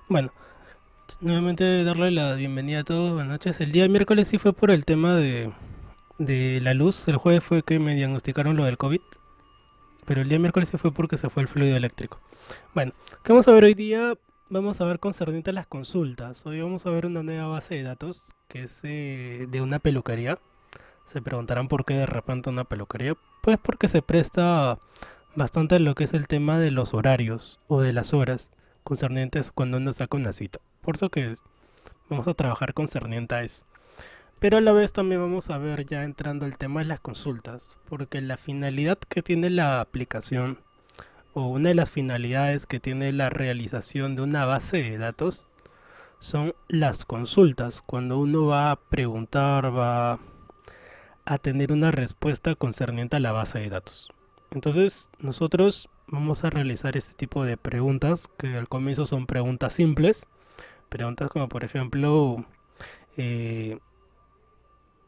Bueno, nuevamente darle la bienvenida a todos. Buenas noches. El día miércoles sí fue por el tema de la luz. El jueves fue que me diagnosticaron lo del COVID. Pero el día miércoles sí fue porque se fue el fluido eléctrico. Bueno, ¿qué vamos a ver hoy día? Vamos a ver concerniente a las consultas. Hoy vamos a ver una nueva base de datos que es de una peluquería. Se preguntarán por qué de repente una peluquería. Pues porque se presta bastante a lo que es el tema de los horarios o de las horas concernientes cuando uno saca una cita. Por eso que vamos a trabajar concerniente a eso. Pero a la vez también vamos a ver ya entrando el tema de las consultas, porque la finalidad que tiene la aplicación o una de las finalidades que tiene la realización de una base de datos son las consultas, cuando uno va a preguntar, va a tener una respuesta concerniente a la base de datos. Entonces nosotros vamos a realizar este tipo de preguntas que al comienzo son preguntas simples, preguntas como por ejemplo eh,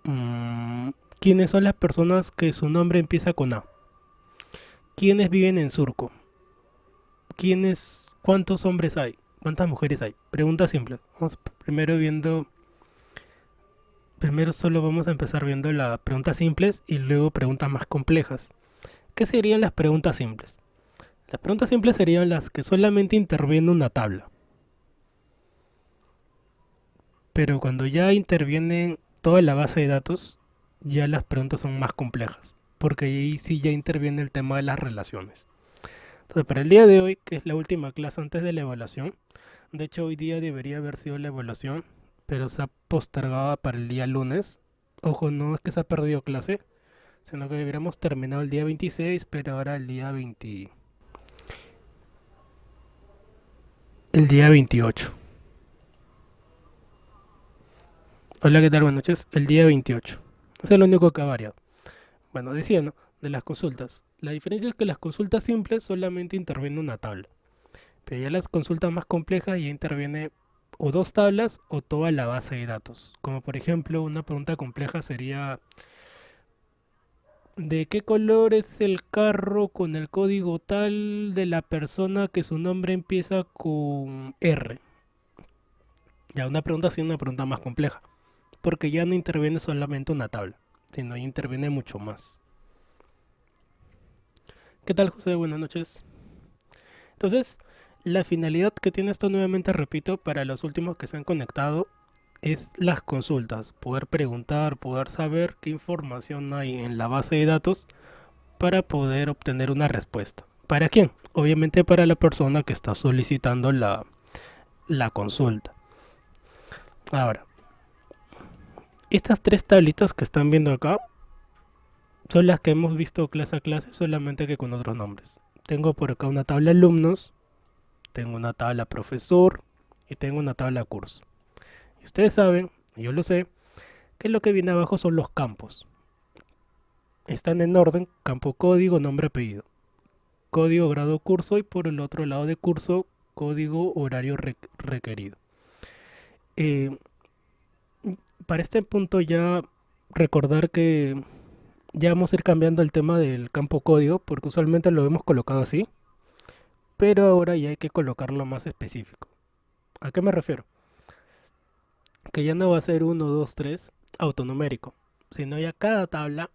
Mm, ¿quiénes son las personas que su nombre empieza con A? ¿Quiénes viven en Surco? ¿Cuántos hombres hay? ¿Cuántas mujeres hay? Pregunta simple. Vamos primero viendo, primero solo vamos a empezar viendo las preguntas simples y luego preguntas más complejas. ¿Qué serían las preguntas simples? Las preguntas simples serían las que solamente interviene una tabla. Pero cuando ya interviene toda la base de datos, ya las preguntas son más complejas. Porque ahí sí ya interviene el tema de las relaciones. Entonces, para el día de hoy, que es la última clase antes de la evaluación, de hecho hoy día debería haber sido la evaluación, pero se ha postergado para el día lunes. Ojo, no es que se ha perdido clase, sino que deberíamos terminar el día 26, pero ahora el día 28. Hola, ¿qué tal? Buenas noches. El día 28. Eso es lo único que ha variado. Bueno, decía, ¿no? De las consultas. La diferencia es que las consultas simples solamente interviene una tabla. Pero ya las consultas más complejas ya interviene o dos tablas o toda la base de datos. Como por ejemplo, una pregunta compleja sería ¿de qué color es el carro con el código tal de la persona que su nombre empieza con R? Ya una pregunta así, una pregunta más compleja. Porque ya no interviene solamente una tabla, sino ya interviene mucho más. ¿Qué tal, José? Buenas noches. Entonces, la finalidad que tiene esto, nuevamente repito, para los últimos que se han conectado, es las consultas, poder preguntar, poder saber qué información hay en la base de datos para poder obtener una respuesta. ¿Para quién? Obviamente para la persona que está solicitando la consulta. Ahora, estas tres tablitas que están viendo acá son las que hemos visto clase a clase, solamente que con otros nombres. Tengo por acá una tabla alumnos, tengo una tabla profesor y tengo una tabla curso. Y ustedes saben, y yo lo sé, que lo que viene abajo son los campos. Están en orden, campo código, nombre, apellido. Código, grado, curso y por el otro lado de curso, código, horario requerido. Eh, para este punto ya recordar que ya vamos a ir cambiando el tema del campo código porque usualmente lo hemos colocado así, pero ahora ya hay que colocarlo más específico. ¿A qué me refiero? Que ya no va a ser uno 2 3 autonumérico, sino ya cada tabla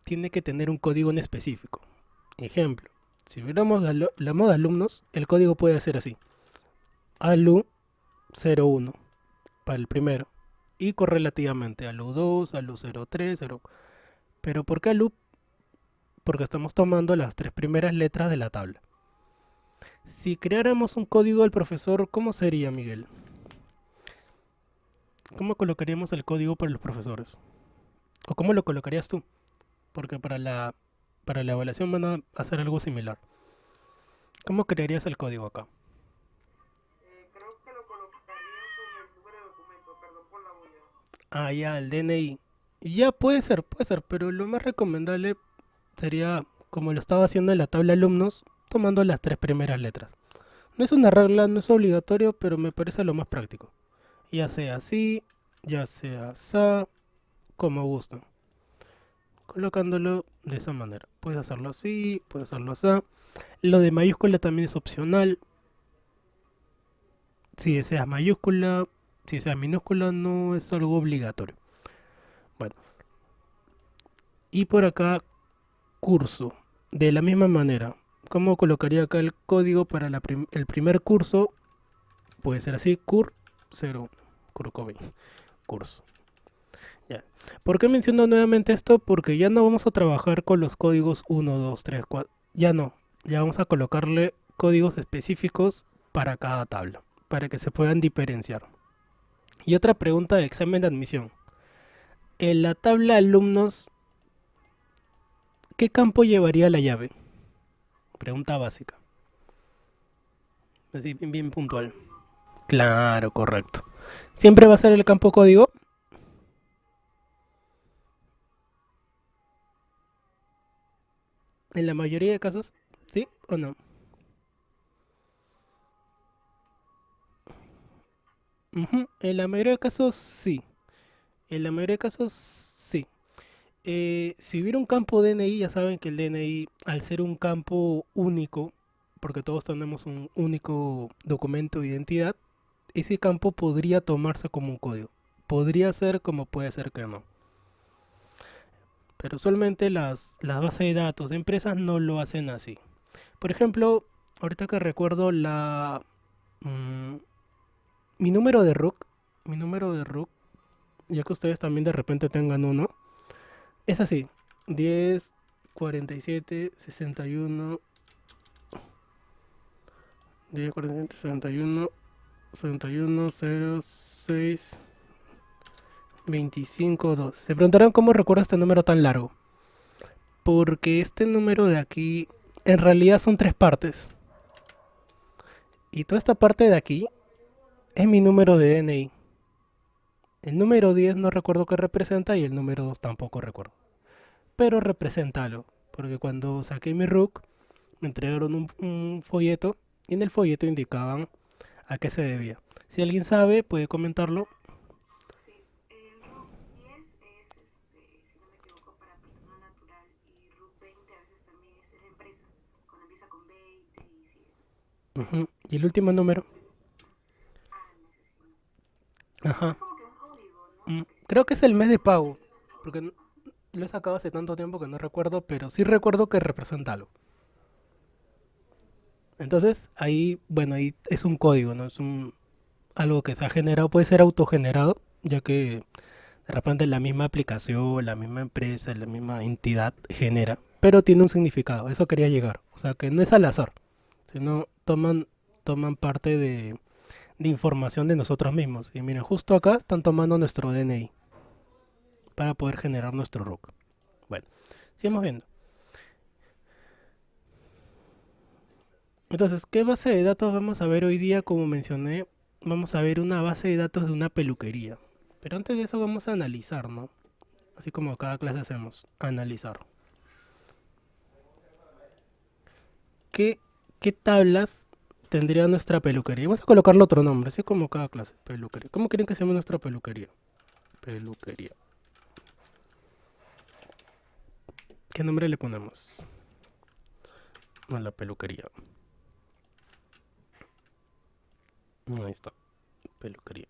tiene que tener un código en específico. Ejemplo, si viéramos la moda alumnos, el código puede ser así: alu 01 para el primero y correlativamente alu 2, alu 03, 0. Pero ¿por qué alu? Porque estamos tomando las tres primeras letras de la tabla. Si creáramos un código del profesor, ¿cómo sería, Miguel? ¿Cómo colocaríamos el código para los profesores? ¿O cómo lo colocarías tú? Porque para la evaluación van a hacer algo similar. ¿Cómo crearías el código acá? Creo que lo colocaría con el número de documento, perdón por la bulla. Ah, ya, el DNI. Ya puede ser, pero lo más recomendable sería como lo estaba haciendo en la tabla alumnos, tomando las tres primeras letras. No es una regla, no es obligatorio, pero me parece lo más práctico. Ya sea así, ya sea sa, como gusten. Colocándolo de esa manera. Puedes hacerlo así, puedes hacerlo así. Lo de mayúscula también es opcional. Si sea mayúscula, si sea minúscula, no es algo obligatorio. Bueno, y por acá, curso. De la misma manera, ¿cómo colocaría acá el código para el primer curso? Puede ser así, cur 01, Kurkobi, curso. Ya. ¿Por qué menciono nuevamente esto? Porque ya no vamos a trabajar con los códigos 1, 2, 3, 4. Ya no. Ya vamos a colocarle códigos específicos para cada tabla, para que se puedan diferenciar. Y otra pregunta de examen de admisión. En la tabla alumnos, ¿qué campo llevaría la llave? Pregunta básica. Así, bien, bien puntual. Código. Claro, correcto. ¿Siempre va a ser el campo código? En la mayoría de casos, ¿sí o no? Ujú, en la mayoría de casos, sí. En la mayoría de casos, sí. Si hubiera un campo DNI, ya saben que el DNI, al ser un campo único, porque todos tenemos un único documento de identidad, ese campo podría tomarse como un código. Podría ser como puede ser que no. Pero usualmente las bases de datos de empresas no lo hacen así. Por ejemplo, ahorita que recuerdo mm, mi número de RUC, mi número de RUC, ya que ustedes también de repente tengan uno, es así: 10 47 61 10 47 61 61 06 25 2. Se preguntarán cómo recuerdo este número tan largo. Porque este número de aquí en realidad son tres partes. Y toda esta parte de aquí es mi número de DNI. El número 10 no recuerdo qué representa y el número 2 tampoco recuerdo. Pero representa algo. Porque cuando saqué mi RUC me entregaron un folleto y en el folleto indicaban a qué se debía. Si alguien sabe, puede comentarlo. Sí, el RUC 10 es, si no me equivoco, para persona natural y RUC 20 a veces también es de empresa, cuando empieza con 20 y sigue. Ujú. Y el último número. Ah, no sé si no. Pero Ajá. es como que un código, ¿no? Creo que es el Específico. mes de pago. Porque lo he sacado hace tanto tiempo que no recuerdo, pero sí recuerdo que representa algo. Entonces, ahí, bueno, ahí es un código, ¿no? Es algo que se ha generado, puede ser autogenerado, ya que de repente la misma aplicación, la misma empresa, la misma entidad genera, pero tiene un significado. Eso quería llegar. O sea, que no es al azar, sino toman parte de información de nosotros mismos. Y miren, justo acá están tomando nuestro DNI para poder generar nuestro RUC. Bueno, sigamos viendo. Entonces, ¿qué base de datos vamos a ver hoy día? Como mencioné, vamos a ver una base de datos de una peluquería. Pero antes de eso vamos a analizar, ¿no? Así como cada clase hacemos, analizar. ¿Qué, qué tablas tendría nuestra peluquería? Vamos a colocarle otro nombre, así como cada clase, peluquería. ¿Cómo quieren que se llame nuestra peluquería? Peluquería. ¿Qué nombre le ponemos a la peluquería? Ahí está, peluquería.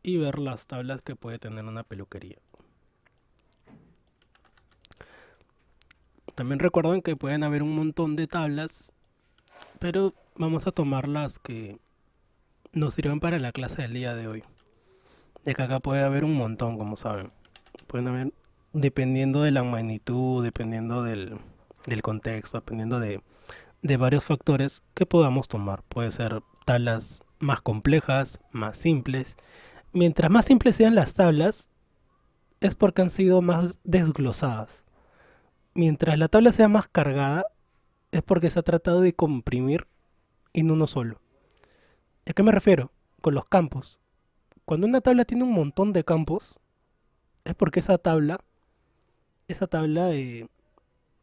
Y ver las tablas que puede tener una peluquería. También recuerden que pueden haber un montón de tablas, pero vamos a tomar las que nos sirven para la clase del día de hoy. Ya que acá puede haber un montón, como saben. Pueden haber, dependiendo de la magnitud, dependiendo del contexto, dependiendo de varios factores que podamos tomar. Puede ser tablas más complejas, más simples. Mientras más simples sean las tablas, es porque han sido más desglosadas. Mientras la tabla sea más cargada, es porque se ha tratado de comprimir en uno solo. ¿A qué me refiero? Con los campos. Cuando una tabla tiene un montón de campos, es porque esa tabla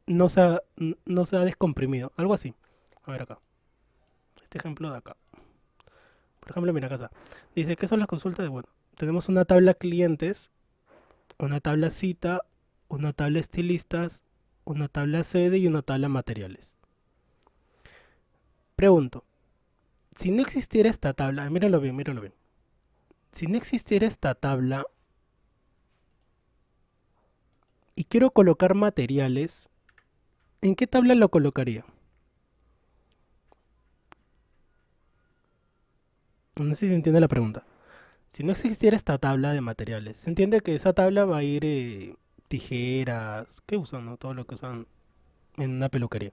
no se ha descomprimido. Algo así. A ver acá. Este ejemplo de acá. Por ejemplo, mira acá está. Dice, ¿qué son las consultas de bueno? Tenemos una tabla clientes, una tabla cita, una tabla estilistas, una tabla sede y una tabla materiales. Pregunto, Si no existiera esta tabla, míralo bien, míralo bien. Si no existiera esta tabla y quiero colocar materiales, ¿en qué tabla lo colocaría? No sé si se entiende la pregunta. Si no existiera esta tabla de materiales, se entiende que esa tabla va a ir tijeras, ¿qué usan, no? Todo lo que usan en una peluquería.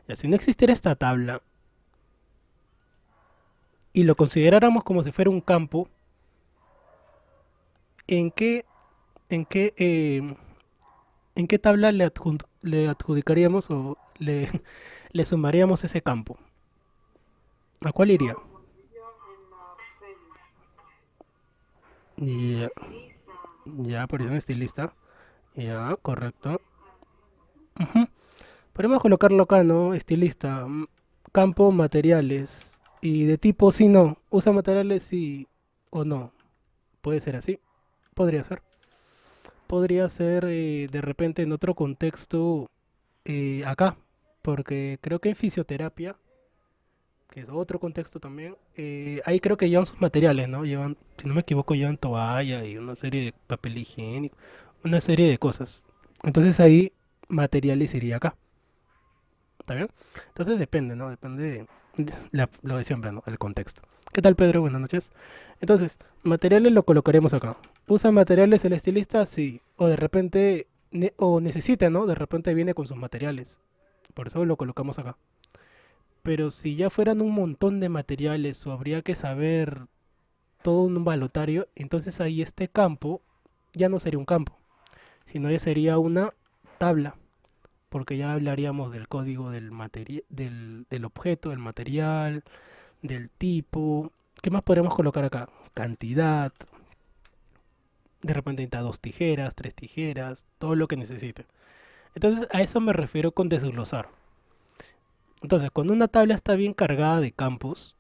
Ya, si no existiera esta tabla y lo consideráramos como si fuera un campo, ¿en qué, en qué, en qué tabla le adjudicaríamos o le sumaríamos ese campo? ¿A cuál Yo iría? lo pondría en la 6. En Ya, estilista, ya, por eso estilista. estilista. Ya, correcto. Ujú. Podemos colocarlo acá, ¿no? Estilista, campo, materiales. Y de tipo sí, no. Usa materiales sí o no. Puede ser así. Podría ser. Podría ser de repente en otro contexto acá. Porque creo que en fisioterapia, que es otro contexto también, ahí creo que llevan sus materiales, ¿no? Llevan, si no me equivoco, llevan toalla y una serie de papel higiénico, una serie de cosas. Entonces ahí materiales iría acá. ¿Está bien? Entonces depende, ¿no? Depende de lo de siempre, ¿no? El contexto. ¿Qué tal, Pedro? Buenas noches. Entonces, materiales lo colocaremos acá. ¿Usa materiales el estilista? Sí. O de repente, o necesita, ¿no? De repente viene con sus materiales. Por eso lo colocamos acá. Pero si ya fueran un montón de materiales o habría que saber todo un balotario, entonces ahí este campo ya no sería un campo, sino ya sería una tabla, porque ya hablaríamos del código del objeto, del material, del tipo. ¿Qué más podemos colocar acá? Cantidad. De repente necesita dos tijeras, tres tijeras, todo lo que necesite. Entonces a eso me refiero con desglosar. Entonces, cuando una tabla está bien cargada de campos,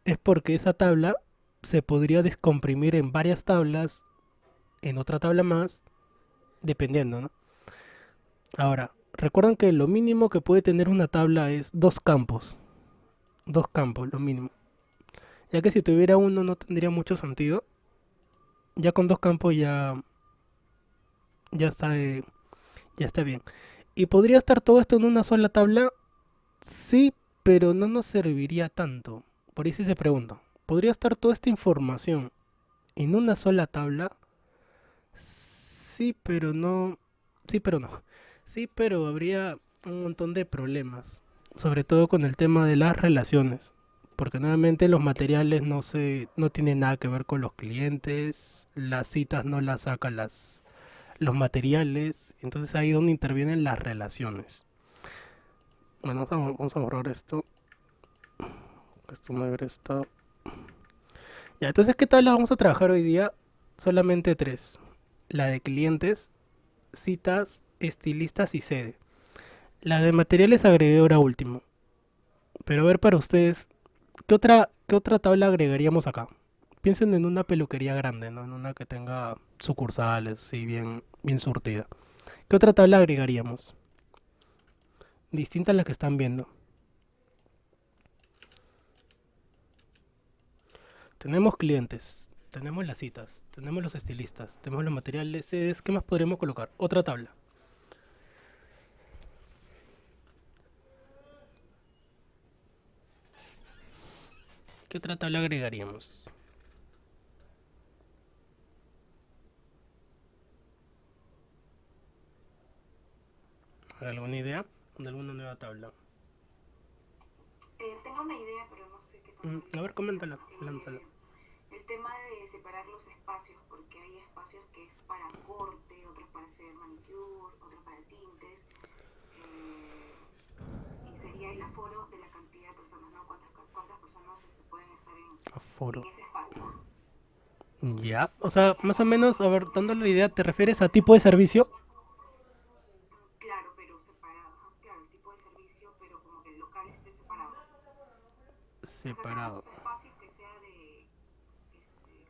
es porque esa tabla se podría descomprimir en varias tablas, en otra tabla más, dependiendo, ¿no? Ahora, recuerden que lo mínimo que puede tener una tabla es dos campos. Dos campos, lo mínimo. Ya que si tuviera uno no tendría mucho sentido. Ya con dos campos ya está, ya está bien. ¿Y podría estar todo esto en una sola tabla? Sí, pero no nos serviría tanto. Por ahí sí se pregunta. ¿Podría estar toda esta información en una sola tabla? Sí, pero no. Sí, pero no. Sí, pero habría un montón de problemas. Sobre todo con el tema de las relaciones. Porque nuevamente los materiales no tienen nada que ver con los clientes. Las citas no las sacan los materiales. Entonces ahí es donde intervienen las relaciones. Bueno, vamos a borrar esto. Esto me haber estado. Ya, entonces, ¿qué tabla vamos a trabajar hoy día? Solamente tres. La de clientes, citas, estilistas y sede. La de materiales agregué ahora último. Pero a ver para ustedes, ¿qué otra tabla agregaríamos acá? Piensen en una peluquería grande, ¿no? En una que tenga sucursales, sí, bien surtida. ¿Qué otra tabla agregaríamos? Distinta a la que están viendo. Tenemos clientes, tenemos las citas, tenemos los estilistas, tenemos los materiales, sedes. ¿Qué más podríamos colocar? Otra tabla. ¿Qué otra tabla agregaríamos? ¿Alguna idea de alguna nueva tabla? Tengo una idea, pero no sé qué tan A ver, realista. coméntala, lánzala. El tema de separar los espacios, porque hay espacios que es para corte, otros para hacer manicure, otros para tintes, eh, y sería el aforo de la cantidad de personas, ¿no? ¿Cuántas personas pueden estar Aforo. en ese espacio? Ya, o sea, más o menos, a ver, dándole la idea, ¿te refieres a tipo de servicio? Claro, pero separado. Claro, el tipo de servicio, pero como que el local esté separado. O sea, tenemos Separado. sus espacios que sea de,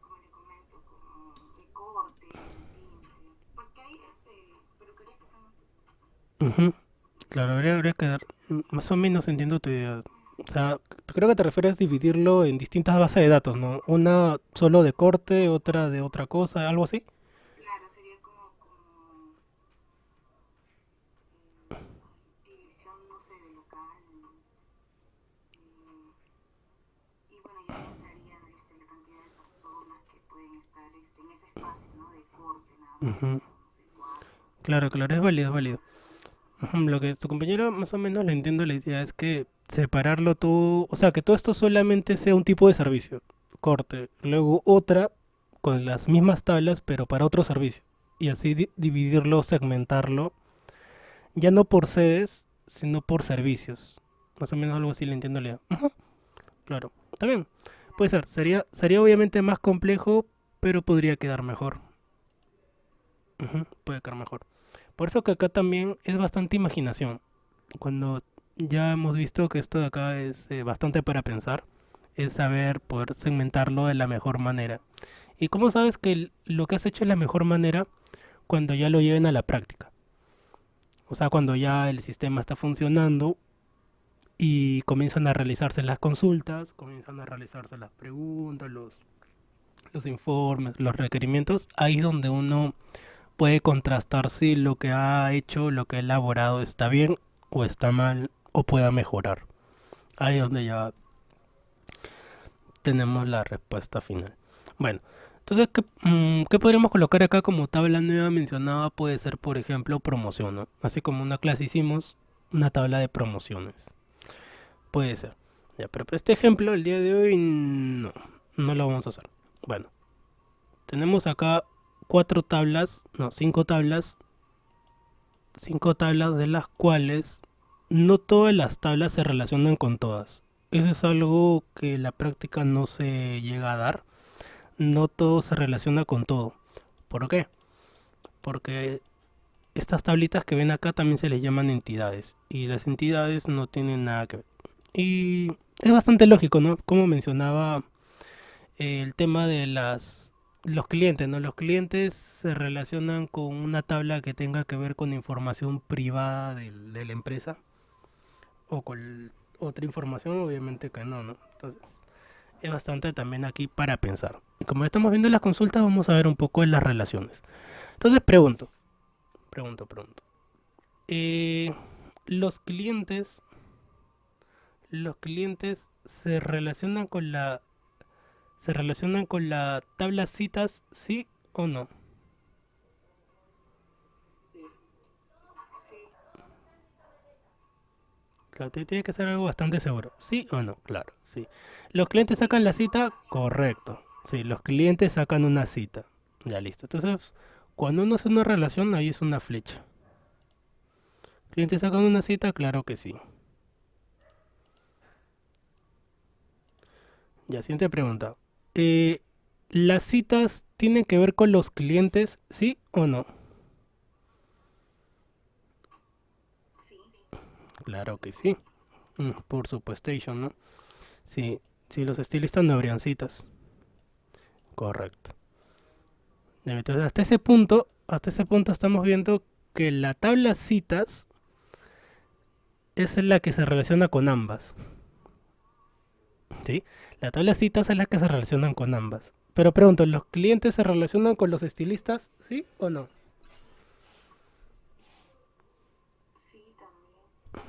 como le comento, como de corte, de tinte. Porque hay peluquerías que son así. Ujú. Claro, habría que dar. Más o menos entiendo tu idea. O sea, creo que te refieres a dividirlo en distintas bases de datos, ¿no? Una solo de corte, otra de otra cosa, algo así. Claro, sería como división, no sé, de local. eh, y bueno, ya ahí entraría la cantidad de personas que pueden estar en ese espacio, ¿no? De corte nada más, Ujú. serían, no sé, cuatro. Claro, claro, es válido, es válido. Ujú. Lo que tu compañero más o menos le entiendo la idea es que separarlo todo, o sea, que todo esto solamente sea un tipo de servicio, corte, luego otra con las mismas tablas pero para otro servicio y así dividirlo, segmentarlo, ya no por sedes, sino por servicios. Más o menos algo así le entiendo la idea. Ujú. Claro, está bien, puede Claro, ser, sería obviamente más complejo, pero podría quedar mejor. Ujú. Puede quedar mejor. Por eso que acá también es bastante imaginación. Cuando ya hemos visto que esto de acá es bastante para pensar, es saber poder segmentarlo de la mejor manera. ¿Y cómo sabes que lo que has hecho es la mejor manera cuando ya lo lleven a la práctica? O sea, cuando ya el sistema está funcionando y comienzan a realizarse las consultas, comienzan a realizarse las preguntas, los informes, los requerimientos, ahí es donde uno puede contrastar si lo que ha hecho, lo que ha elaborado está bien o está mal o pueda mejorar. Ahí es donde ya tenemos la respuesta final. Bueno, entonces, ¿qué podríamos colocar acá como tabla nueva mencionada? Puede ser, por ejemplo, promoción, ¿no? Así como una clase hicimos una tabla de promociones. Puede ser. Ya, pero para este ejemplo, el día de hoy no lo vamos a hacer. Bueno, tenemos acá cuatro tablas, no, cinco tablas de las cuales no todas las tablas se relacionan con todas. Eso es algo que en la práctica no se llega a dar. No todo se relaciona con todo. ¿Por qué? Porque estas tablitas que ven acá también se les llaman entidades. Y las entidades no tienen nada que ver. Y es bastante lógico, ¿no? Como mencionaba el tema de los clientes, ¿no? Los clientes se relacionan con una tabla que tenga que ver con información privada de la empresa o con otra información, obviamente que no, ¿no? Entonces, es bastante también aquí para pensar. Y como estamos viendo las consultas, vamos a ver un poco en las relaciones. Entonces, pregunto. Eh, los clientes, los clientes se relacionan con la tabla citas, ¿sí o no? Sí, sí, Claro, tiene que ser algo bastante seguro. ¿Sí o no? Claro, sí. Los clientes sacan la no, cita, correcto. Sí, los clientes sacan una cita. Ya listo. Entonces, cuando uno hace una relación, ahí es una flecha. ¿Clientes sacan una cita? Claro que sí. Ya, siguiente pregunta. Eh, ¿Las citas tienen que ver con los clientes? ¿Sí o no? sí, por Claro que sí. supuesto. Por supuesto, ¿no? Sí, si los estilistas no habrían citas. Correcto. Ya, entonces, hasta ese punto estamos viendo que la tabla citas es la que se relaciona con ambas. ¿Sí? La tabla citas es la que se relacionan con ambas. Pero pregunto, ¿los clientes se relacionan con los estilistas? ¿Sí o no? Sí, también.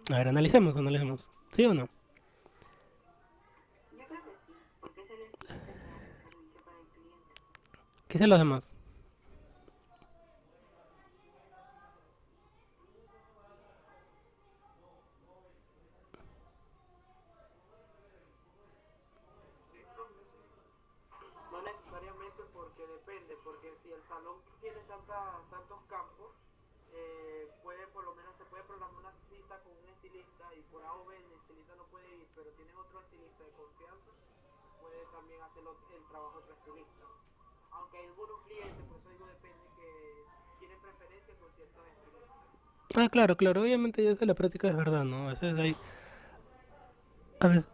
Sí, A sí. ver, analicemos. ¿Sí o no? Yo creo que sí, porque es el estilista quien hace el servicio para el cliente. ¿Qué dicen los demás? sí, creo que sí. No necesariamente porque depende, porque si el salón tiene tantos campos, puede por lo menos se puede programar una cita con un estilista y por A o B el estilista no puede ir, pero tienen otro estilista de confianza, puede también hacer el trabajo otro estilista. Aunque hay algunos clientes, por eso digo depende, que tienen preferencia por ciertos estilistas. Ah, claro, claro. Obviamente ya es de la práctica, es verdad, ¿no? A veces,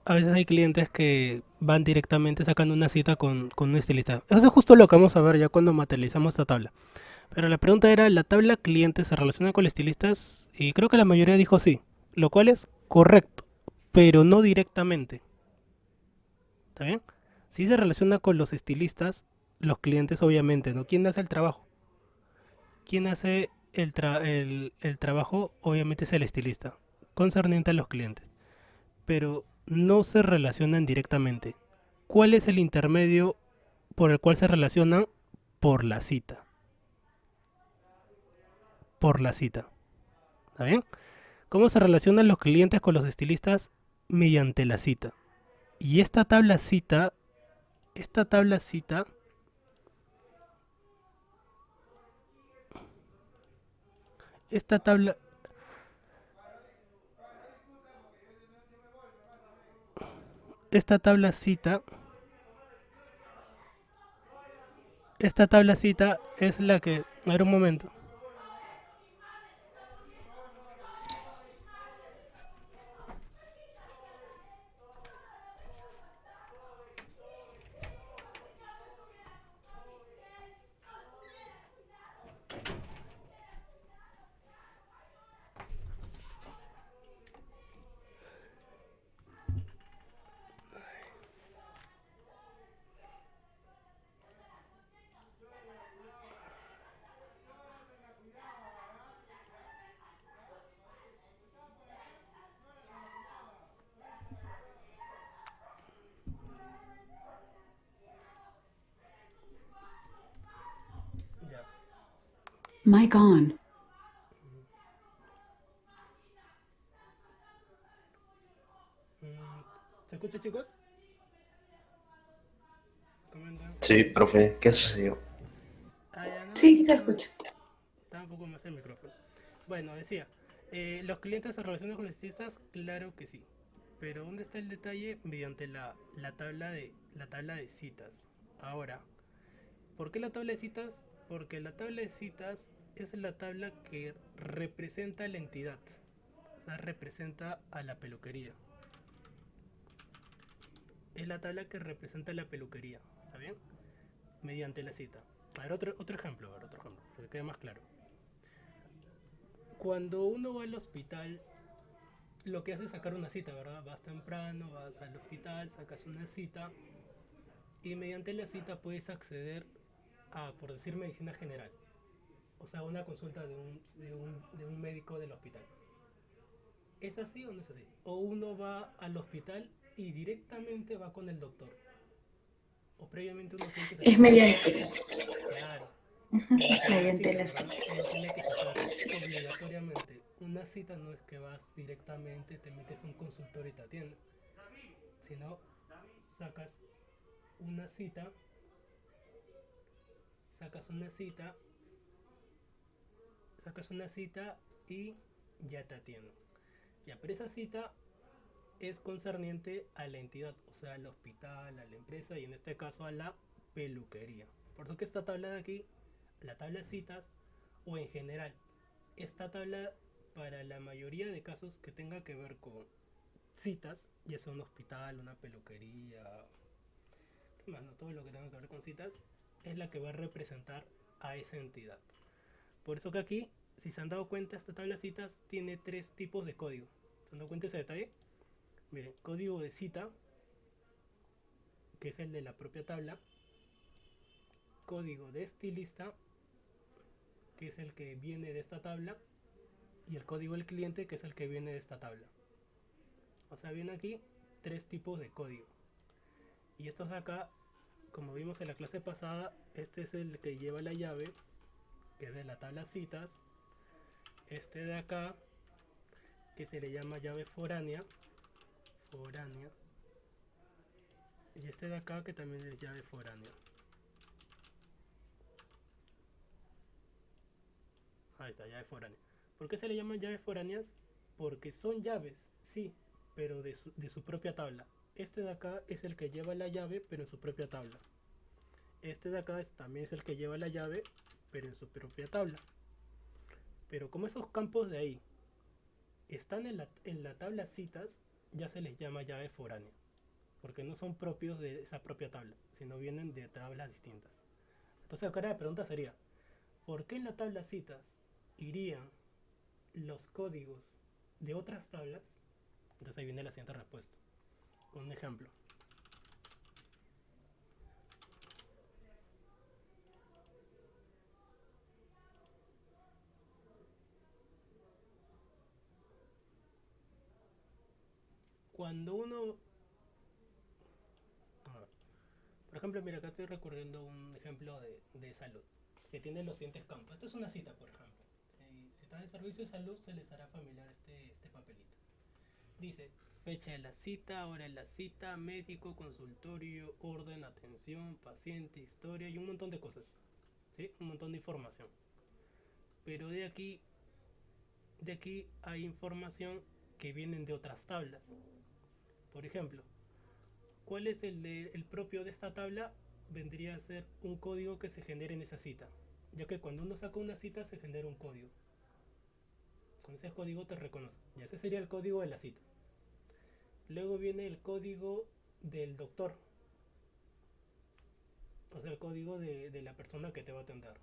a veces hay clientes que van directamente sacando una cita con un estilista. Eso es justo lo que vamos a ver ya cuando materializamos esta tabla. Pero la pregunta era, ¿la tabla cliente se relaciona con los estilistas? Y creo que la mayoría dijo sí, lo cual es correcto, pero no directamente. ¿Está bien? Sí se relaciona con los estilistas, los clientes obviamente, ¿no? ¿Quién hace el trabajo? ¿Quién hace el trabajo? Obviamente es el estilista, concerniente a los clientes. Pero no se relacionan directamente. ¿Cuál es el intermedio por el cual se relacionan? Por la cita. Por la cita. ¿Está bien? ¿Cómo se relacionan los clientes con los estilistas? Mediante la cita. Y esta tabla cita, esta tabla, esta tabla cita, esta tabla cita es la que, a ver un momento. Ya. Mic on. ¿Se escucha, chicos? Comentan. Sí, profe, ¿qué sucedió? Ah, ya no, Sí, sí se escucha. está un poco más el micrófono. Bueno, decía, ¿los clientes se relacionan con los estilistas? Claro que sí. Pero ¿dónde está el detalle? Mediante la tabla de citas. Ahora, ¿por qué la tabla de citas? Porque la tabla de citas es la tabla que representa a la entidad. O sea, representa a la peluquería. Es la tabla que representa a la peluquería. ¿Está bien? Mediante la cita. A ver, otro ejemplo, para que quede más claro. Cuando uno va al hospital, lo que hace es sacar una cita, ¿verdad? Vas temprano, vas al hospital, sacas una cita y mediante la cita puedes acceder a, por decir, medicina general. O sea, una consulta de un médico del hospital. ¿Es así o no es así? O uno va al hospital y directamente va con el doctor. O previamente uno tiene que sacar Es una cita. mediante las. Claro, Ujú, mediante una mediante cita, las. ¿verdad? Uno tiene que sacar obligatoriamente una cita, no es que vas directamente, te metes a un consultorio y te atienden, sino sacas una cita, sacas una cita, sacas una cita y ya te atienden. Ya, pero esa cita es concerniente a la entidad, o sea, al hospital, a la empresa y en este caso a la peluquería. Por eso que esta tabla de aquí, la tabla de citas o en general, esta tabla para la mayoría de casos que tenga que ver con citas, ya sea un hospital, una peluquería, ¿qué más? No? Todo lo que tenga que ver con citas es la que va a representar a esa entidad. Por eso que aquí, si se han dado cuenta, esta tabla de citas tiene tres tipos de código. ¿Se han dado cuenta de ese detalle? Miren, código de cita, que es el de la propia tabla, código de estilista, que es el que viene de esta tabla, y el código del cliente, que es el que viene de esta tabla. O sea, viene aquí tres tipos de código. Y estos de acá, como vimos en la clase pasada, este es el que lleva la llave, que es de la tabla citas. Este de acá, que se le llama llave foránea, y este de acá, que también es llave foránea. Ahí está, llave foránea. ¿Por qué se le llaman llaves foráneas? Porque son llaves, sí, pero de su propia tabla. Este de acá es el que lleva la llave, pero en su propia tabla. Este de acá también es el que lleva la llave, pero en su propia tabla. Pero como esos campos de ahí están en la tabla citas, ya se les llama llave foránea. Porque no son propios de esa propia tabla, sino vienen de tablas distintas. Entonces acá la pregunta sería, ¿por qué en la tabla citas irían los códigos de otras tablas? Entonces ahí viene la siguiente respuesta. Un ejemplo. Cuando uno... a ver, por ejemplo, mira, acá estoy recurriendo a un ejemplo de salud, que tiene los siguientes campos. Esto es una cita, por ejemplo. Si están en servicio de salud, se les hará familiar este papelito. Dice, fecha de la cita, hora de la cita, médico, consultorio, orden, atención, paciente, historia y un montón de cosas. ¿Sí? Un montón de información. Pero de aquí hay información que vienen de otras tablas. Por ejemplo, ¿cuál es el propio de esta tabla? Vendría a ser un código que se genera en esa cita. Ya que cuando uno saca una cita se genera un código. Con ese código te reconoce. Y ese sería el código de la cita. Luego viene el código del doctor. O sea, el código de la persona que te va a atender.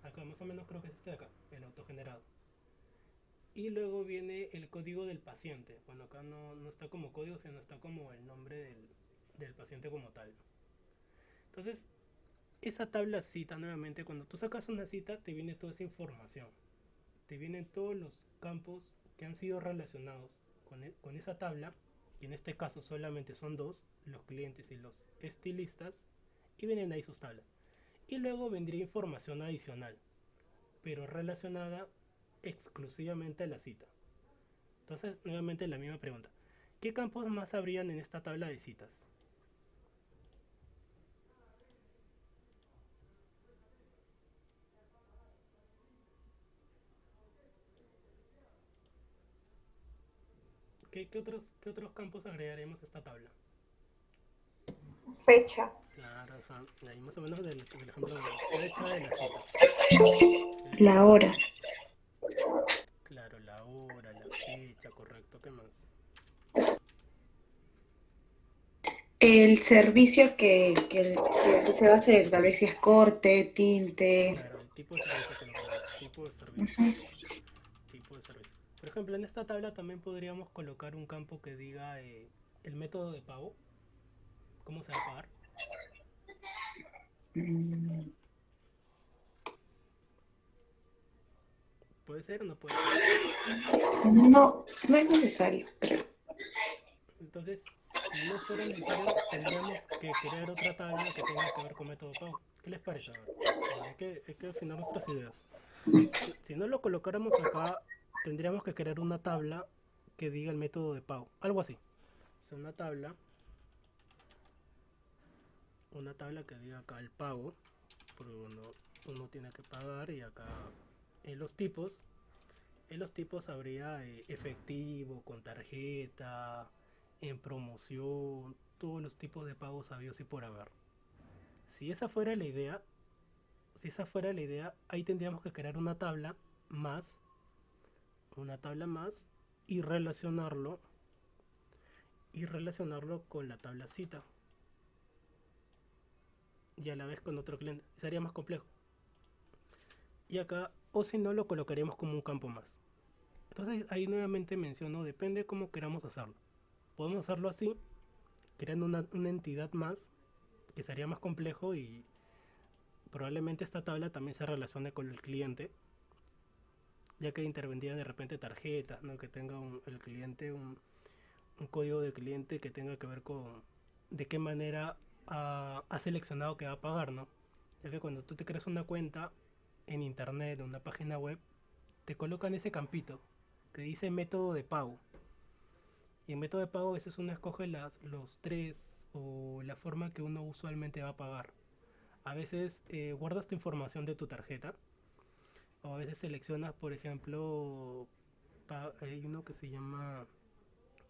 Acá más o menos creo que es este de acá, el autogenerado. Y luego viene el código del paciente. Bueno, acá no está como código, sino está como el nombre del paciente como tal. Entonces, esa tabla cita, nuevamente, cuando tú sacas una cita, te viene toda esa información. Te vienen todos los campos que han sido relacionados con esa tabla. Y en este caso solamente son dos, los clientes y los estilistas. Y vienen ahí sus tablas. Y luego vendría información adicional, pero relacionada exclusivamente a la cita. Entonces, nuevamente la misma pregunta. ¿Qué campos más habrían en esta tabla de citas? ¿Qué otros campos agregaremos a esta tabla? Fecha. Claro, ajá, ahí más o menos del ejemplo de la fecha de la cita. La Fecha, hora. claro, la hora, la fecha, correcto, ¿qué más? El servicio que se va a hacer, tal vez si es corte, tinte. Claro, el tipo de servicio colocaremos, tipo de servicio, Ujú. tipo de servicio. Por ejemplo, en esta tabla también podríamos colocar un campo que diga el método de pago, cómo se va a pagar. Mm, ¿Puede ser o no puede ser? No, no es necesario, creo. Entonces, si no fuera necesario, tendríamos que crear otra tabla que tenga que ver con método de pago. ¿Qué les parece? A ver, hay que afinar nuestras ideas. Si no lo colocáramos acá, tendríamos que crear una tabla que diga el método de pago. Algo así. O sea, una tabla que diga acá el pago. Porque uno tiene que pagar y acá en los tipos. En los tipos habría efectivo, con tarjeta, en promoción, todos los tipos de pagos habidos y por haber. Si esa fuera la idea, si esa fuera la idea, ahí tendríamos que crear más, una tabla más y relacionarlo con la tabla cita y a la vez con otro cliente. Sería más complejo. Y acá, o si no, lo colocaríamos como un campo más. Entonces ahí nuevamente menciono, depende cómo queramos hacerlo. Podemos hacerlo así, creando una entidad más, que sería más complejo y probablemente esta tabla también se relacione con el cliente, ya que intervendrían de repente tarjetas, ¿no? Que tenga el cliente un código de cliente que tenga que ver con de qué manera ha seleccionado que va a pagar, ¿no? Ya que cuando tú te creas una cuenta en internet, en una página web, te colocan ese campito que dice método de pago. Y en método de pago a veces uno escoge los tres o la forma que uno usualmente va a pagar. A veces guardas tu información de tu tarjeta o a veces seleccionas, por ejemplo, hay uno que se llama,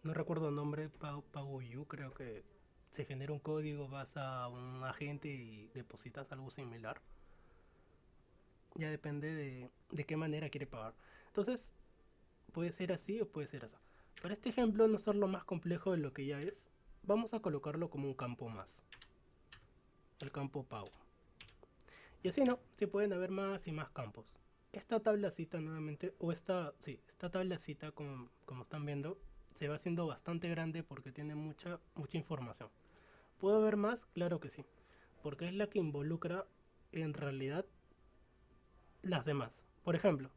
no recuerdo el nombre, Pago You, creo que se genera un código, vas a un agente y depositas algo similar. Ya depende de qué manera quiere pagar. Entonces, puede ser así o puede ser así. Para este ejemplo, no ser lo más complejo de lo que ya es, vamos a colocarlo como un campo más. El campo pago. Y así no, sí pueden haber más y más campos. Esta tablacita nuevamente, o esta tablacita como están viendo, se va haciendo bastante grande porque tiene mucha información. ¿Puedo ver más? Claro que sí, porque es la que involucra en realidad las demás. Por ejemplo,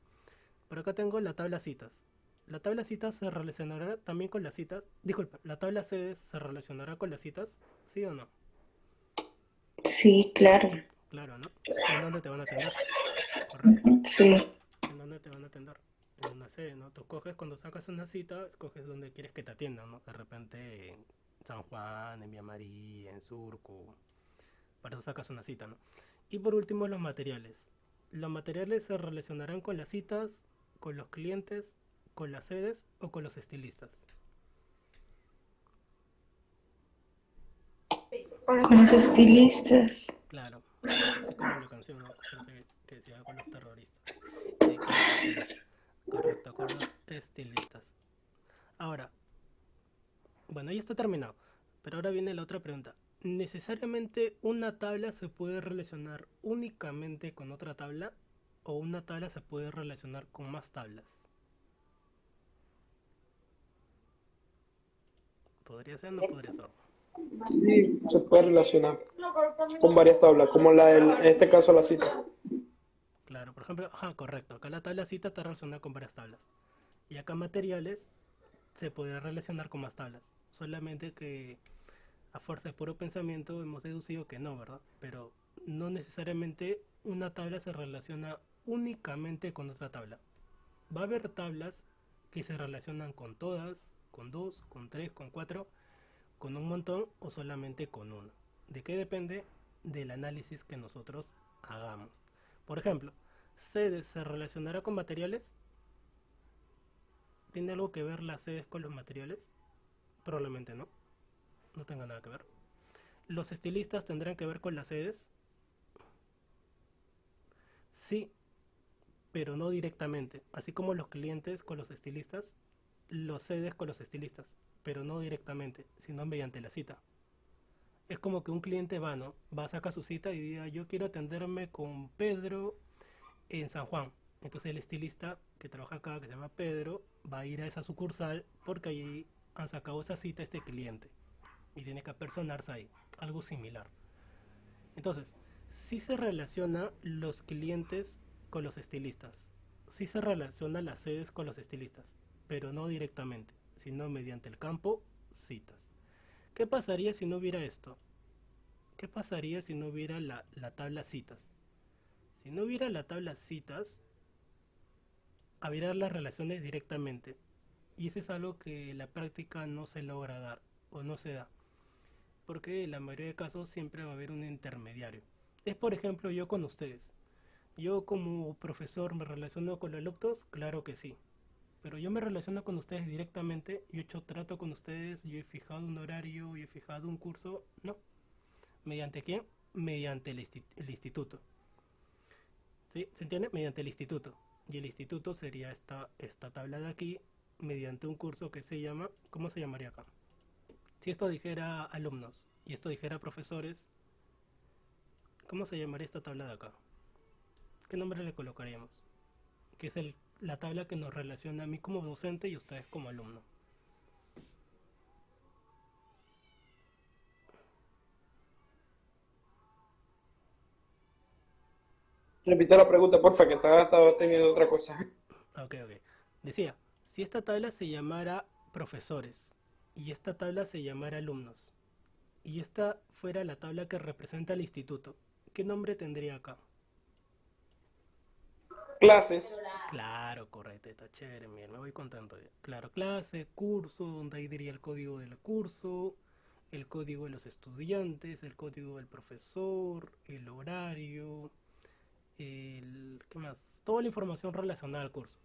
por acá tengo la tabla citas. La tabla citas se relacionará también con las citas. Disculpa, la tabla sedes se relacionará con las citas, ¿sí o no? Sí, claro. Claro, ¿no? ¿En dónde te van a atender? Correcto. Sí. ¿En dónde te van a atender? En una sede, ¿no? Tú coges cuando sacas una cita, escoges donde quieres que te atiendan, ¿no? De repente en San Juan, en Villa María, en Surco. Para eso sacas una cita, ¿no? Y por último, los materiales. Los materiales se relacionarán con las citas, con los clientes, con las sedes o con los estilistas. Con los Con los estilistas. estilistas. Claro, así como la canción, ¿no? Parece que decía con los terroristas. Con los estilistas. Correcto, con los estilistas. Ahora, bueno, ya está terminado. Pero ahora viene la otra pregunta. ¿Necesariamente una tabla se puede relacionar únicamente con otra tabla? ¿O una tabla se puede relacionar con más tablas? ¿Podría ser o no podría ser? Sí, se puede relacionar con varias tablas, como en este caso la cita. Claro, por ejemplo, ajá, correcto. Acá la tabla cita está relacionada con varias tablas. Y acá materiales se puede relacionar con más tablas. Solamente que a fuerza de puro pensamiento hemos deducido que no, ¿verdad? Pero no necesariamente una tabla se relaciona únicamente con otra tabla. Va a haber tablas que se relacionan con todas, con dos, con tres, con cuatro, con un montón o solamente con una. ¿De qué depende? Del análisis que nosotros hagamos. Por ejemplo, sedes se relacionará con materiales. ¿Tiene algo que ver las sedes con los materiales? Probablemente no. No tenga nada que ver. ¿Los estilistas tendrán que ver con las sedes? Sí, pero no directamente. Así como los clientes con los estilistas, los sedes con los estilistas, pero no directamente, sino mediante la cita. Es como que un cliente va, ¿no? Va a sacar su cita y diga, yo quiero atenderme con Pedro en San Juan. Entonces el estilista que trabaja acá, que se llama Pedro, va a ir a esa sucursal porque allí han sacado esa cita a este cliente y tiene que apersonarse ahí, algo similar. Entonces, sí se relaciona los clientes con los estilistas, sí se relaciona las sedes con los estilistas, pero no directamente, sino mediante el campo citas. ¿Qué pasaría si no hubiera esto? ¿Qué pasaría si no hubiera la tabla citas? Si no hubiera la tabla citas, habría las relaciones directamente. Y eso es algo que la práctica no se logra dar o no se da. Porque en la mayoría de casos siempre va a haber un intermediario. Es por ejemplo yo con ustedes. Yo como profesor me relaciono con los alumnos, claro que sí. Pero yo me relaciono con ustedes directamente, yo he hecho trato con ustedes, yo he fijado un horario, yo he fijado un curso, no. ¿Mediante quién? Mediante el instituto. ¿Sí? ¿Se entiende? Mediante el instituto. Y el instituto sería esta tabla de aquí, mediante un curso que se llama, ¿cómo se llamaría acá? Si esto dijera alumnos y esto dijera profesores, ¿cómo se llamaría esta tabla de acá? ¿Qué nombre le colocaríamos? Que es la tabla que nos relaciona a mí como docente y a ustedes como alumno. Repite la pregunta, porfa, que estaba teniendo otra cosa. Ok, ok. Decía, si esta tabla se llamara profesores y esta tabla se llamara alumnos y esta fuera la tabla que representa el instituto, ¿qué nombre tendría acá? Clases. Claro, correcto, está chévere, Miguel, me voy contento ya. Claro, clase, curso, donde ahí diría el código del curso, el código de los estudiantes, el código del profesor, el horario, ¿qué más? Toda la información relacionada al curso.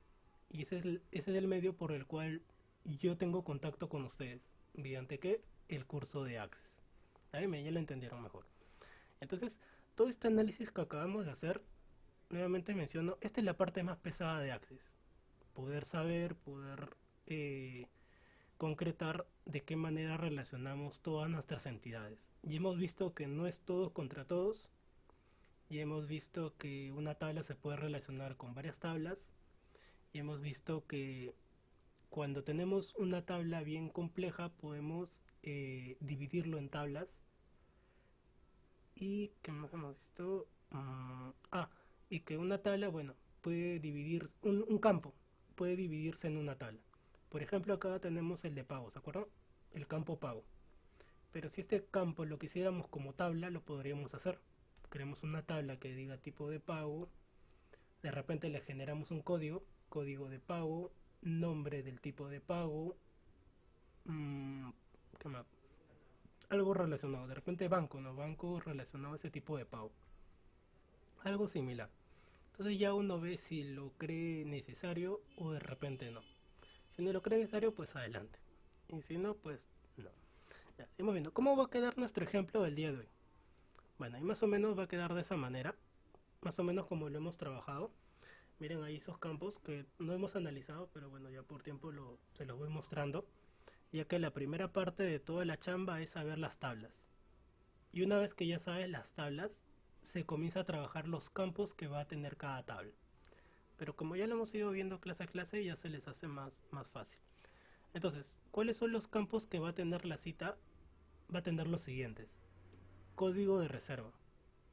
Y ese es el medio por el cual yo tengo contacto con ustedes. ¿Mediante qué? El curso de Access. A mí ya lo entendieron mejor. Entonces, todo este análisis que acabamos de hacer, nuevamente menciono, esta es la parte más pesada de Access. Poder saber, poder eh, concretar de qué manera relacionamos todas nuestras entidades. Y hemos visto que no es todos contra todos, y hemos visto que una tabla se puede relacionar con varias tablas, y hemos visto que cuando tenemos una tabla bien compleja podemos dividirlo en tablas. ¿Y qué más hemos visto? Y que una tabla, bueno, puede dividir, un campo puede dividirse en una tabla. Por ejemplo, acá tenemos el de pago, ¿se acuerdan? El campo pago. Pero si este campo lo quisiéramos como tabla, lo podríamos hacer. Creamos una tabla que diga tipo de pago, de repente le generamos un código, código de pago, nombre del tipo de pago, mmm, ¿qué más? Algo relacionado, de repente banco, ¿no? Banco relacionado a ese tipo de pago. Algo similar. Entonces ya uno ve si lo cree necesario o de repente no. Si no lo cree necesario, pues adelante. Y si no, pues no. Ya, seguimos viendo. ¿Cómo va a quedar nuestro ejemplo del día de hoy? Bueno, ahí más o menos va a quedar de esa manera. Más o menos como lo hemos trabajado. Miren ahí esos campos que no hemos analizado, pero bueno, ya por tiempo se los voy mostrando. Ya que la primera parte de toda la chamba es saber las tablas. Y una vez que ya sabes las tablas, se comienza a trabajar los campos que va a tener cada tabla. Pero como ya lo hemos ido viendo clase a clase, ya se les hace más fácil. Entonces, ¿cuáles son los campos que va a tener la cita? Va a tener los siguientes. Código de reserva,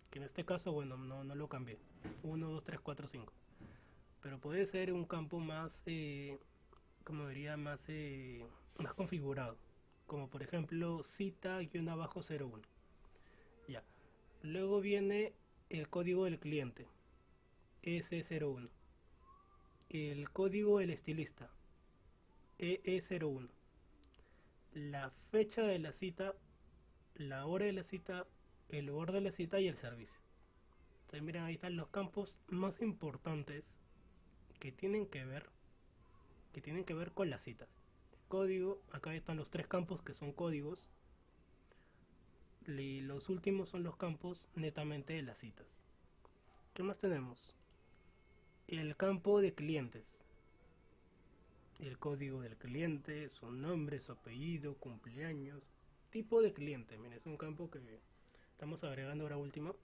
que en este caso, bueno, no lo cambié. 1, 2, 3, 4, 5. Pero puede ser un campo más, como diría, más configurado. Como por ejemplo, cita-01. Ya. Luego viene el código del cliente, S01. El código del estilista, EE01. La fecha de la cita, la hora de la cita, el lugar de la cita y el servicio. Entonces miren, ahí están los campos más importantes que tienen que ver, con las citas. El código, acá están los tres campos que son códigos. Y los últimos son los campos netamente de las citas. ¿Qué más tenemos? El campo de clientes. El código del cliente, su nombre, su apellido, cumpleaños, tipo de cliente. Miren, es un campo que estamos agregando ahora último,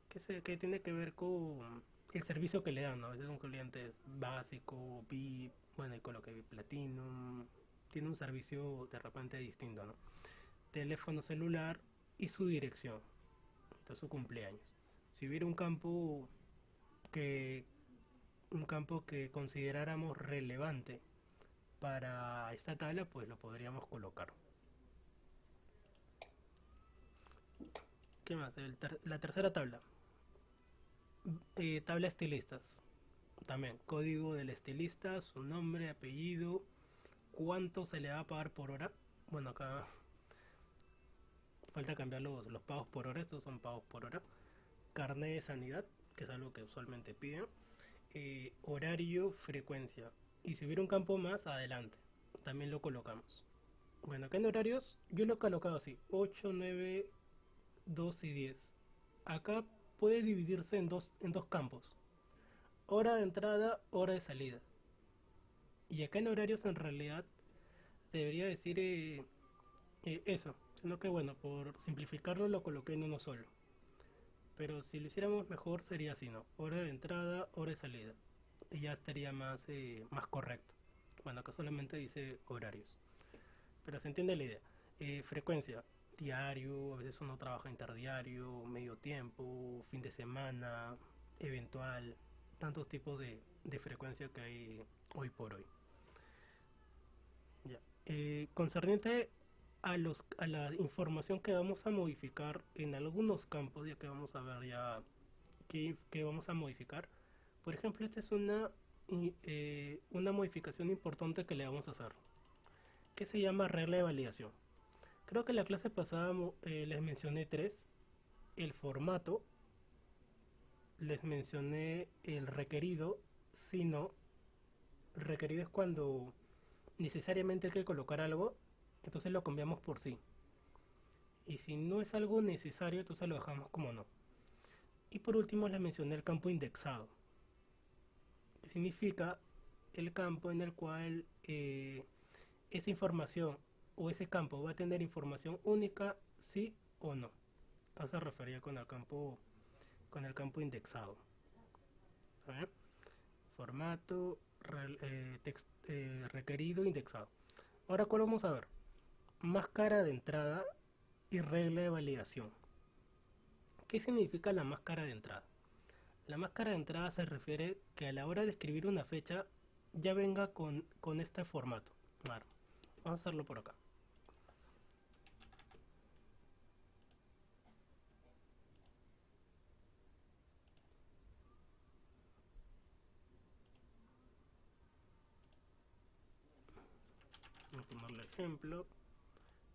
que tiene que ver con el servicio que le dan, ¿no? A veces un cliente es básico, VIP, bueno, y coloca VIP Platinum, tiene un servicio de repente distinto, ¿no? Teléfono celular y su dirección, hasta su cumpleaños. Si hubiera que, un campo que consideráramos relevante para esta tabla, pues lo podríamos colocar. ¿Qué más? La tercera tabla. Tabla estilistas. También código del estilista, su nombre, apellido, cuánto se le va a pagar por hora. Bueno, acá falta cambiar los pagos por hora. Estos son pagos por hora. Carnet de sanidad, que es algo que usualmente piden. Horario, frecuencia. Y si hubiera un campo más, adelante. También lo colocamos. Bueno, acá en horarios yo lo he colocado así: 8, 9, 2 y 10. Acá puede dividirse en dos campos: hora de entrada, hora de salida. Y acá en horarios en realidad debería decir eso, sino que bueno, por simplificarlo lo coloqué en uno solo. Pero si lo hiciéramos mejor sería así, ¿no? Hora de entrada, hora de salida. Y ya estaría más correcto. Bueno, acá solamente dice horarios. Pero se entiende la idea. Frecuencia, diario, a veces uno trabaja interdiario, medio tiempo, fin de semana, eventual, tantos tipos de frecuencia que hay hoy por hoy. Ya. Concerniente a la información que vamos a modificar en algunos campos, ya que vamos a ver ya que vamos a modificar. Por ejemplo, esta es una modificación importante que le vamos a hacer, que se llama regla de validación. Creo que en la clase pasada les mencioné tres: el formato, les mencioné el requerido. Si no, requerido es cuando necesariamente hay que colocar algo, entonces lo cambiamos por sí. Y si no es algo necesario, entonces lo dejamos como no. Y por último les mencioné el campo indexado, que significa el campo en el cual esa información o ese campo va a tener información única, sí o no. A eso se refería con el campo con el campo indexado. ¿Vale? Formato requerido indexado. Ahora, ¿cuál vamos a ver? Máscara de entrada y regla de validación. ¿Qué significa la máscara de entrada? La máscara de entrada se refiere que a la hora de escribir una fecha ya venga con este formato. Claro, vamos a hacerlo por acá. Vamos a ponerle ejemplo.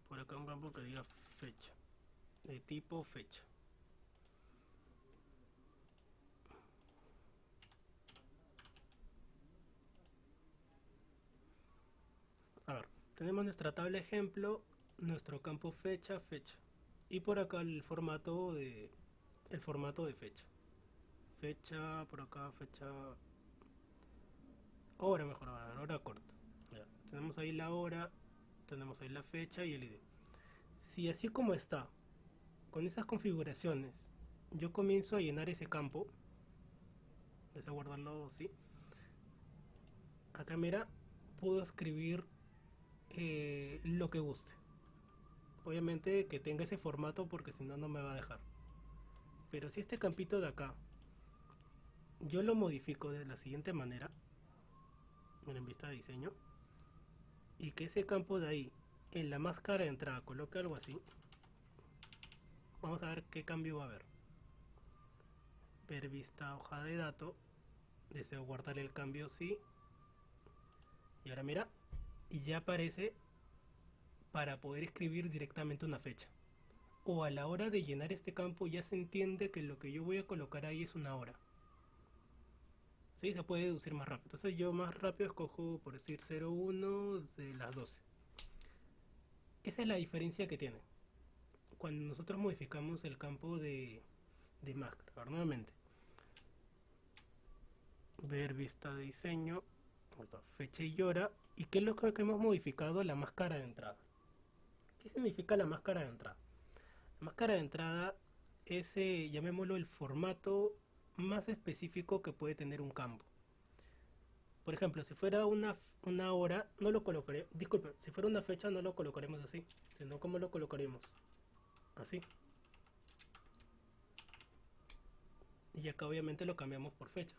Por acá un campo que diga fecha, de tipo fecha. A ver, tenemos nuestra tabla ejemplo, nuestro campo fecha, fecha. Y por acá el formato de fecha. Fecha, por acá fecha, hora mejor, hora corta. Ya, tenemos ahí la hora, tenemos ahí la fecha y el ID. Si así como está, con esas configuraciones, yo comienzo a llenar ese campo, deseo guardarlo así. Acá mira, puedo escribir lo que guste. Obviamente que tenga ese formato porque si no, no me va a dejar. Pero si este campito de acá yo lo modifico de la siguiente manera, en vista de diseño, y que ese campo de ahí en la máscara de entrada coloque algo así, vamos a ver qué cambio va a haber. Ver vista hoja de datos, deseo guardar el cambio sí, y ahora mira, y ya aparece para poder escribir directamente una fecha. O a la hora de llenar este campo ya se entiende que lo que yo voy a colocar ahí es una hora. ¿Sí? Se puede deducir más rápido. Entonces yo más rápido escojo, por decir, 01 de las 12. Esa es la diferencia que tiene cuando nosotros modificamos el campo de máscara. Ahora nuevamente, ver vista de diseño, fecha y hora. ¿Y qué es lo que hemos modificado? La máscara de entrada. ¿Qué significa la máscara de entrada? La máscara de entrada es, llamémoslo, el formato más específico que puede tener un campo. Por ejemplo, si fuera una hora, no lo colocaré. Disculpe, si fuera una fecha, no lo colocaremos así, sino como lo colocaremos así. Y acá obviamente lo cambiamos por fecha.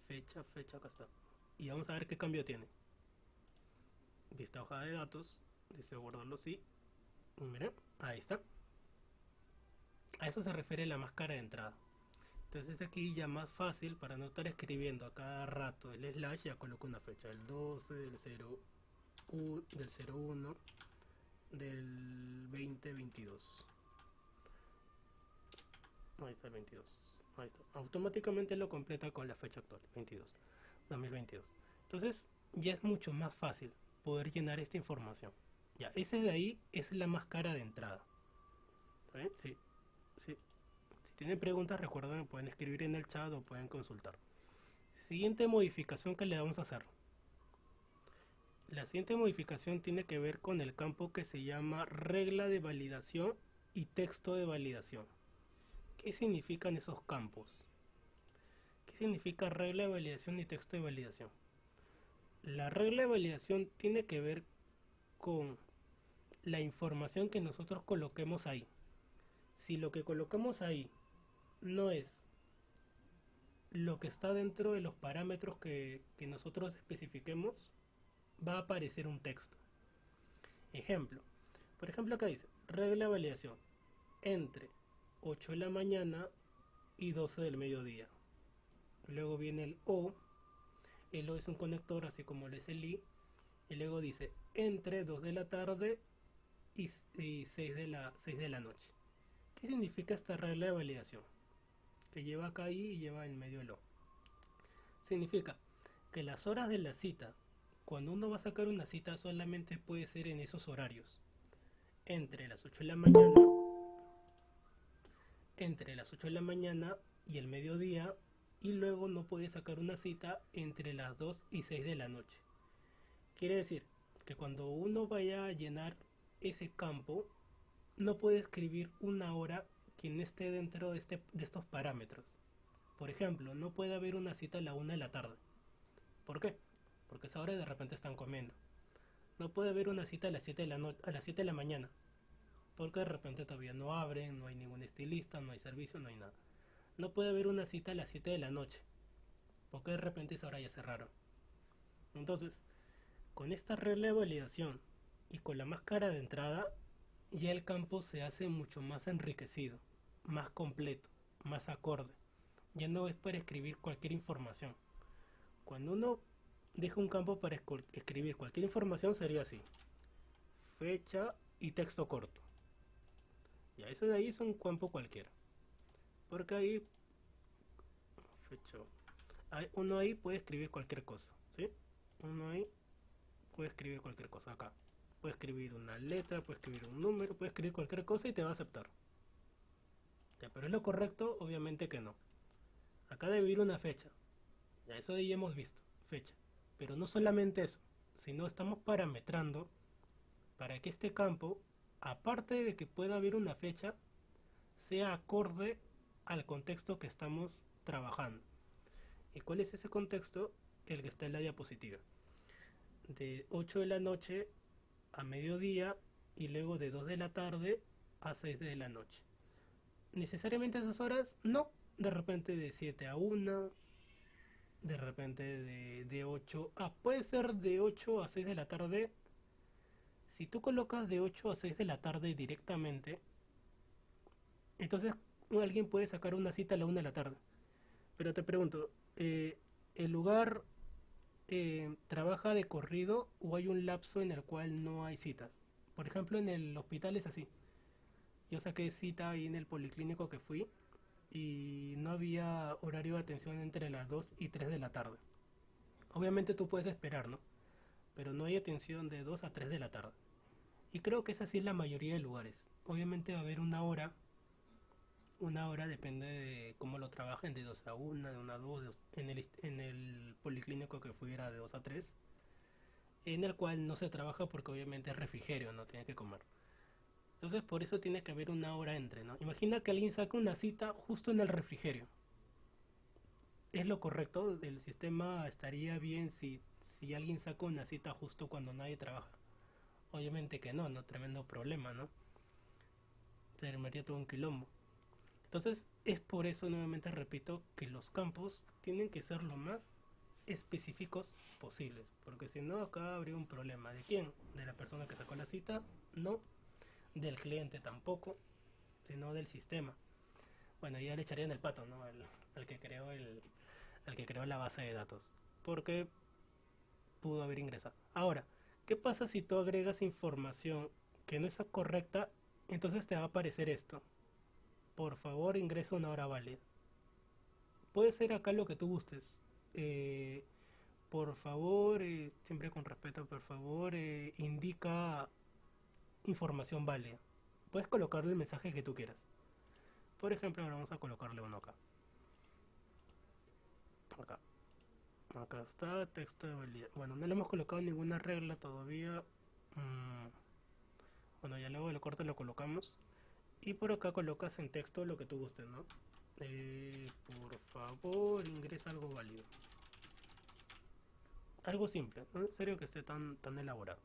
Fecha, fecha, acá está. Y vamos a ver qué cambio tiene. Vista hoja de datos, deseo guardarlo así. Y miren, ahí está. A eso se refiere la máscara de entrada. Entonces aquí ya más fácil, para no estar escribiendo a cada rato el slash, ya coloco una fecha del 12, del 0, del 01, del 2022. Ahí está el 22. Ahí está. Automáticamente lo completa con la fecha actual, 2022. Entonces ya es mucho más fácil poder llenar esta información. Ya, ese de ahí es la máscara de entrada. ¿Está bien? Sí. Si tienen preguntas, recuerden, pueden escribir en el chat o pueden consultar. Siguiente modificación que le vamos a hacer. La siguiente modificación tiene que ver con el campo que se llama regla de validación y texto de validación. ¿Qué significan esos campos? ¿Qué significa regla de validación y texto de validación? La regla de validación tiene que ver con la información que nosotros coloquemos ahí. Si lo que colocamos ahí no es lo que está dentro de los parámetros que nosotros especifiquemos, va a aparecer un texto. Ejemplo. Por ejemplo acá dice, regla de validación entre 8 de la mañana y 12 del mediodía. Luego viene el O. El O es un conector, así como lo es el I. Y luego dice entre 2 de la tarde y 6 de la noche. ¿Qué significa esta regla de validación? Que lleva acá I y lleva en medio el O. Significa que las horas de la cita, cuando uno va a sacar una cita, solamente puede ser en esos horarios. Entre las 8 de la mañana, y el mediodía, y luego no puede sacar una cita entre las 2 y 6 de la noche. Quiere decir que cuando uno vaya a llenar ese campo, no puede escribir una hora que no esté dentro de estos parámetros. Por ejemplo, no puede haber una cita a la 1 de la tarde. ¿Por qué? Porque a esa hora de repente están comiendo. No puede haber una cita a las 7 de la a las 7 de la mañana. Porque de repente todavía no abren, no hay ningún estilista, no hay servicio, no hay nada. No puede haber una cita a las 7 de la noche. Porque de repente esa hora ya cerraron. Entonces, con esta regla de validación y con la máscara de entrada, ya el campo se hace mucho más enriquecido, más completo, más acorde. Ya no es para escribir cualquier información. Cuando uno deja un campo para escribir cualquier información sería así: fecha y texto corto. Ya eso de ahí es un campo cualquiera. Porque ahí, fecha, uno ahí puede escribir cualquier cosa, ¿sí? Uno ahí puede escribir cualquier cosa acá. Puede escribir una letra, puede escribir un número, puede escribir cualquier cosa y te va a aceptar. Ya, pero es lo correcto, obviamente que no. Acá debe ir una fecha. Ya eso de ahí hemos visto, fecha. Pero no solamente eso, sino estamos parametrando para que este campo, aparte de que pueda haber una fecha, sea acorde al contexto que estamos trabajando. ¿Y cuál es ese contexto? El que está en la diapositiva. De 8 de la noche a mediodía y luego de 2 de la tarde a 6 de la noche. ¿Necesariamente esas horas? No. De repente de 7 a 1, de repente de 8 a... puede ser de 8 a 6 de la tarde. Si tú colocas de 8 a 6 de la tarde directamente, entonces alguien puede sacar una cita a la 1 de la tarde. Pero te pregunto, ¿el lugar trabaja de corrido o hay un lapso en el cual no hay citas? Por ejemplo, en el hospital es así. Yo saqué cita ahí en el policlínico que fui y no había horario de atención entre las 2 y 3 de la tarde. Obviamente tú puedes esperar, ¿no? Pero no hay atención de 2 a 3 de la tarde. Y creo que es así en la mayoría de lugares. Obviamente va a haber una hora depende de cómo lo trabajen, de 2 a 1, de 1 a 2, en el policlínico que fui era de 2 a 3, en el cual no se trabaja porque obviamente es refrigerio, no tiene que comer. Entonces por eso tiene que haber una hora entre, ¿no? Imagina que alguien saca una cita justo en el refrigerio. ¿Es lo correcto? ¿El sistema estaría bien si alguien saca una cita justo cuando nadie trabaja? Obviamente que no, ¿no? Tremendo problema, ¿no? Se armaría todo un quilombo. Entonces es por eso, nuevamente repito, que los campos tienen que ser lo más específicos posibles, porque si no acá habría un problema. ¿De quién? ¿De la persona que sacó la cita? No. ¿Del cliente? Tampoco, sino del sistema. Bueno, ya le echarían el pato, ¿no? Al que creó al que creó la base de datos, porque pudo haber ingresado. Ahora, ¿qué pasa si tú agregas información que no es correcta? Entonces te va a aparecer esto: por favor ingresa una hora válida. Puede ser acá lo que tú gustes. Eh, por favor, siempre con respeto, por favor, indica información válida. Puedes colocarle el mensaje que tú quieras. Por ejemplo, ahora vamos a colocarle uno acá. Acá. Acá está, texto de validez. Bueno, no le hemos colocado ninguna regla todavía. Bueno, ya luego del corte lo colocamos. Y por acá colocas en texto lo que tú gustes, ¿no? Por favor, ingresa algo válido. Algo simple, no es necesario que esté tan elaborado.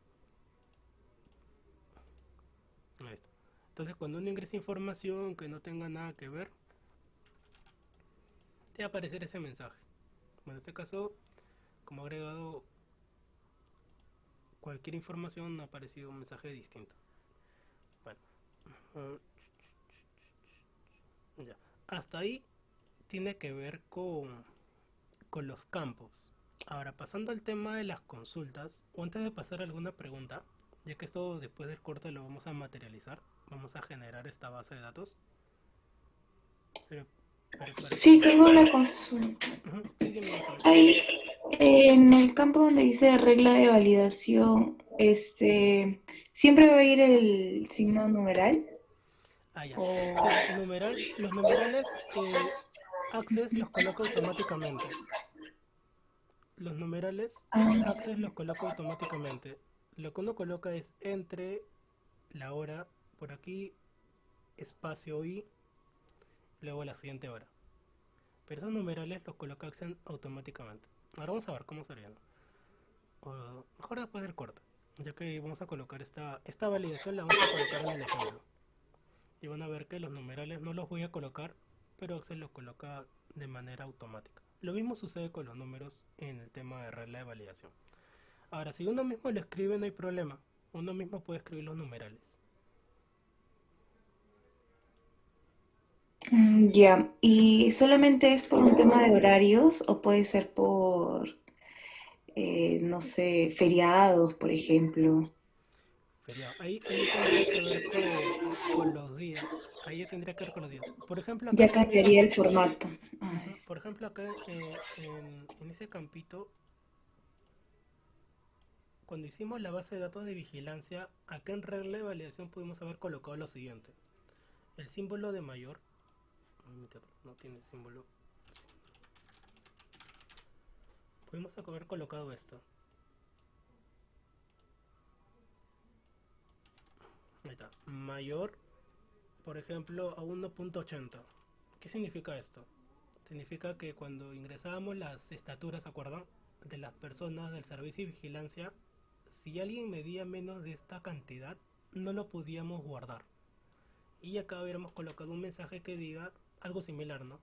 Ahí está. Entonces, cuando uno ingresa información que no tenga nada que ver, te va a aparecer ese mensaje. Bueno, en este caso, como he agregado cualquier información, ha aparecido un mensaje distinto. Bueno, ya. Hasta ahí tiene que ver con los campos. Ahora, pasando al tema de las consultas, o antes de pasar a alguna pregunta, ya que esto después del corte lo vamos a materializar, vamos a generar esta base de datos. Sí, tengo una consulta. Sí, dime, Isabel. Ahí, en el campo donde dice regla de validación, ¿siempre va a ir el signo numeral? Ya. O... Sí, los numerales, Access los coloca automáticamente. Los numerales, Ah, Access los coloca automáticamente. Lo que uno coloca es entre la hora, por aquí, espacio y luego la siguiente hora. Pero esos numerales los coloca Accent automáticamente. Ahora vamos a ver cómo sería, ¿no? O mejor después del corte, ya que vamos a colocar esta validación, la vamos a colocar en el ejemplo. Y van a ver que los numerales no los voy a colocar, pero Excel los coloca de manera automática. Lo mismo sucede con los números en el tema de regla de validación. Ahora, si uno mismo lo escribe no hay problema, uno mismo puede escribir los numerales. Ya, ¿y solamente es por un tema de horarios o puede ser por, no sé, feriados, por ejemplo? Feriado. Ahí ya tendría que ver con los días. Ahí ya tendría que ver con los días. Por ejemplo, acá Ya también, cambiaría el formato. Ah, por ejemplo, acá en ese campito, cuando hicimos la base de datos de vigilancia, acá en regla de validación pudimos haber colocado lo siguiente. El símbolo de mayor, no tiene símbolo. Pudimos haber colocado esto. Ahí está. Mayor, por ejemplo, a 1.80. ¿Qué significa esto? Significa que cuando ingresábamos las estaturas, ¿se acuerdan? De las personas del servicio de vigilancia, si alguien medía menos de esta cantidad, no lo podíamos guardar. Y acá hubiéramos colocado un mensaje que diga algo similar, ¿no?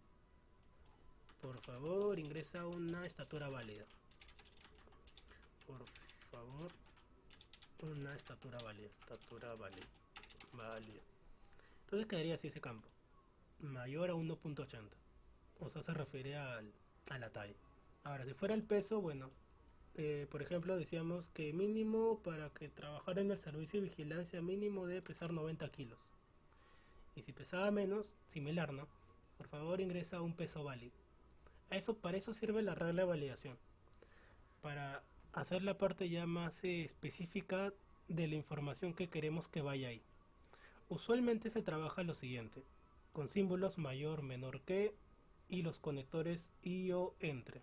Por favor, ingresa una estatura válida. Por favor, una estatura válida. Estatura válida. Válida. Entonces quedaría así ese campo. Mayor a 1.80. O sea, se refiere a la talla. Ahora, si fuera el peso, bueno, por ejemplo, decíamos que mínimo para que trabajara en el servicio de vigilancia mínimo debe pesar 90 kilos. Y si pesaba menos, similar, ¿no? Por favor, ingresa un peso válido. Para eso sirve la regla de validación. Para hacer la parte ya más específica de la información que queremos que vaya ahí. Usualmente se trabaja lo siguiente, con símbolos mayor, menor que y los conectores y o entre.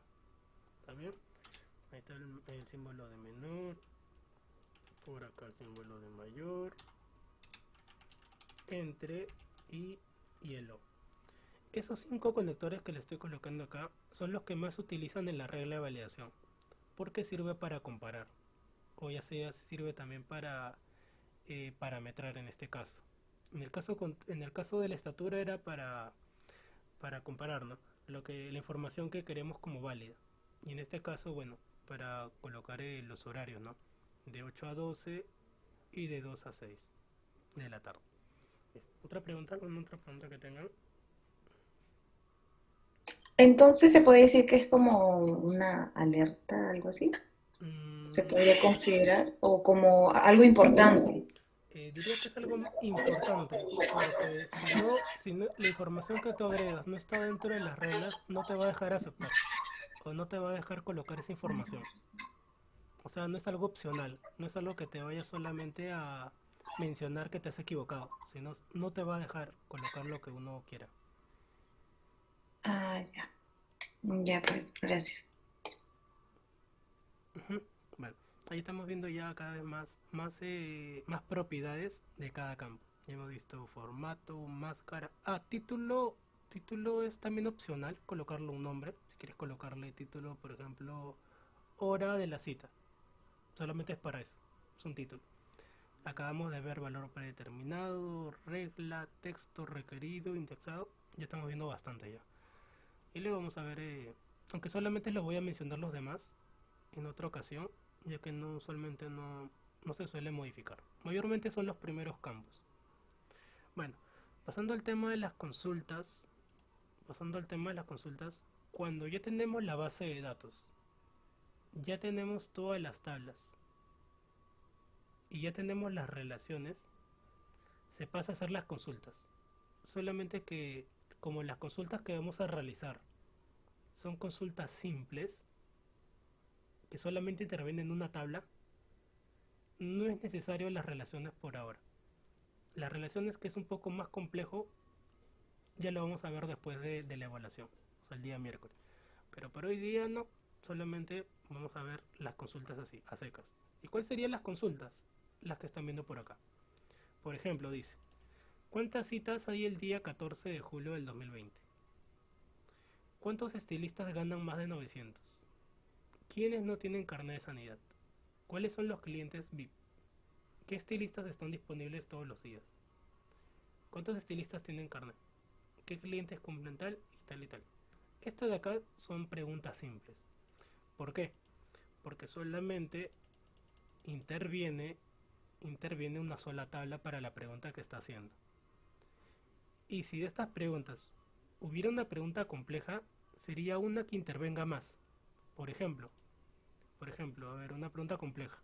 ¿Está bien? Ahí está el símbolo de menor, por acá el símbolo de mayor, entre y el o. Esos 5 conectores que le estoy colocando acá son los que más se utilizan en la regla de validación, porque sirve para comparar, o ya sea sirve también para parametrar en este caso. En el caso de la estatura era para comparar, ¿no? La información que queremos como válida. Y en este caso, bueno, para colocar los horarios, ¿no? De 8 a 12 y de 2 a 6 de la tarde. ¿Otra pregunta? ¿Alguna otra pregunta que tengan? entonces se puede decir que es como una alerta, algo así. Se Mm, podría considerar o como algo importante. diría que es algo importante, porque si no, la información que tú agregas no está dentro de las reglas, no te va a dejar aceptar o no te va a dejar colocar esa información. O sea, no es algo opcional, no es algo que te vaya solamente a mencionar que te has equivocado, sino no te va a dejar colocar lo que uno quiera. Ah, ya. Ya, pues, gracias. Ujú. Bueno, ahí estamos viendo ya cada vez más propiedades de cada campo. Ya hemos visto formato, máscara. Título es también opcional, colocarle un nombre. Si quieres colocarle título, por ejemplo, hora de la cita. Solamente es para eso, es un título. Acabamos de ver valor predeterminado, regla, texto requerido, indexado. Ya estamos viendo bastante ya. Y luego vamos a ver, aunque solamente les voy a mencionar los demás en otra ocasión, ya que no usualmente no se suele modificar. Mayormente son los primeros campos. Bueno, pasando al tema de las consultas, cuando ya tenemos la base de datos, ya tenemos todas las tablas y ya tenemos las relaciones, se pasa a hacer las consultas. Solamente que como las consultas que vamos a realizar son consultas simples, que solamente intervienen en una tabla, no es necesario las relaciones por ahora. Las relaciones, que es un poco más complejo, ya lo vamos a ver después de la evaluación, o sea, el día miércoles. Pero para hoy día no, solamente vamos a ver las consultas así, a secas. ¿Y cuáles serían las consultas? Las que están viendo por acá. Por ejemplo, dice, ¿Cuántas citas hay el día 14 de julio del 2020? ¿Cuántos estilistas ganan más de 900? ¿Quiénes no tienen carnet de sanidad? ¿Cuáles son los clientes VIP? ¿Qué estilistas están disponibles todos los días? ¿Cuántos estilistas tienen carnet? ¿Qué clientes cumplen tal y tal y tal? Estas de acá son preguntas simples. ¿Por qué? Porque solamente interviene una sola tabla para la pregunta que está haciendo. Y si de estas preguntas hubiera una pregunta compleja, sería una que intervenga más. Por ejemplo, a ver, una pregunta compleja.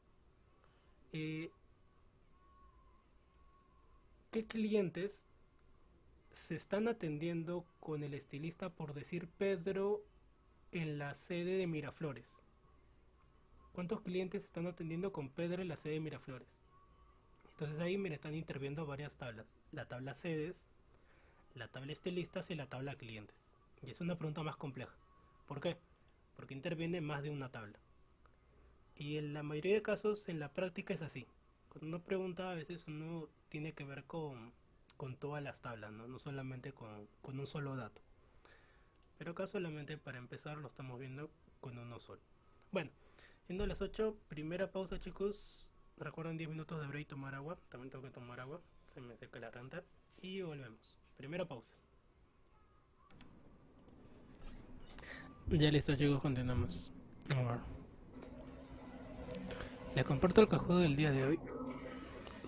¿Qué clientes se están atendiendo con el estilista, por decir Pedro, en la sede de Miraflores? ¿Cuántos clientes están atendiendo con Pedro en la sede de Miraflores? Entonces ahí, mira, están interviniendo varias tablas. La tabla sedes, la tabla estilistas y la tabla clientes. Y es una pregunta más compleja. ¿Por qué? Porque interviene más de una tabla. Y en la mayoría de casos, en la práctica es así. Cuando uno pregunta, a veces uno tiene que ver con todas las tablas, ¿no? No solamente con un solo dato. Pero acá solamente para empezar lo estamos viendo con uno solo. Bueno, siendo las 8, primera pausa, chicos. Recuerden 10 minutos de break y tomar agua. También tengo que tomar agua, se me seca la garganta. Y volvemos. Primera pausa. Ya listo, chicos, continuamos. A ver. Les comparto el cajudo del día de hoy.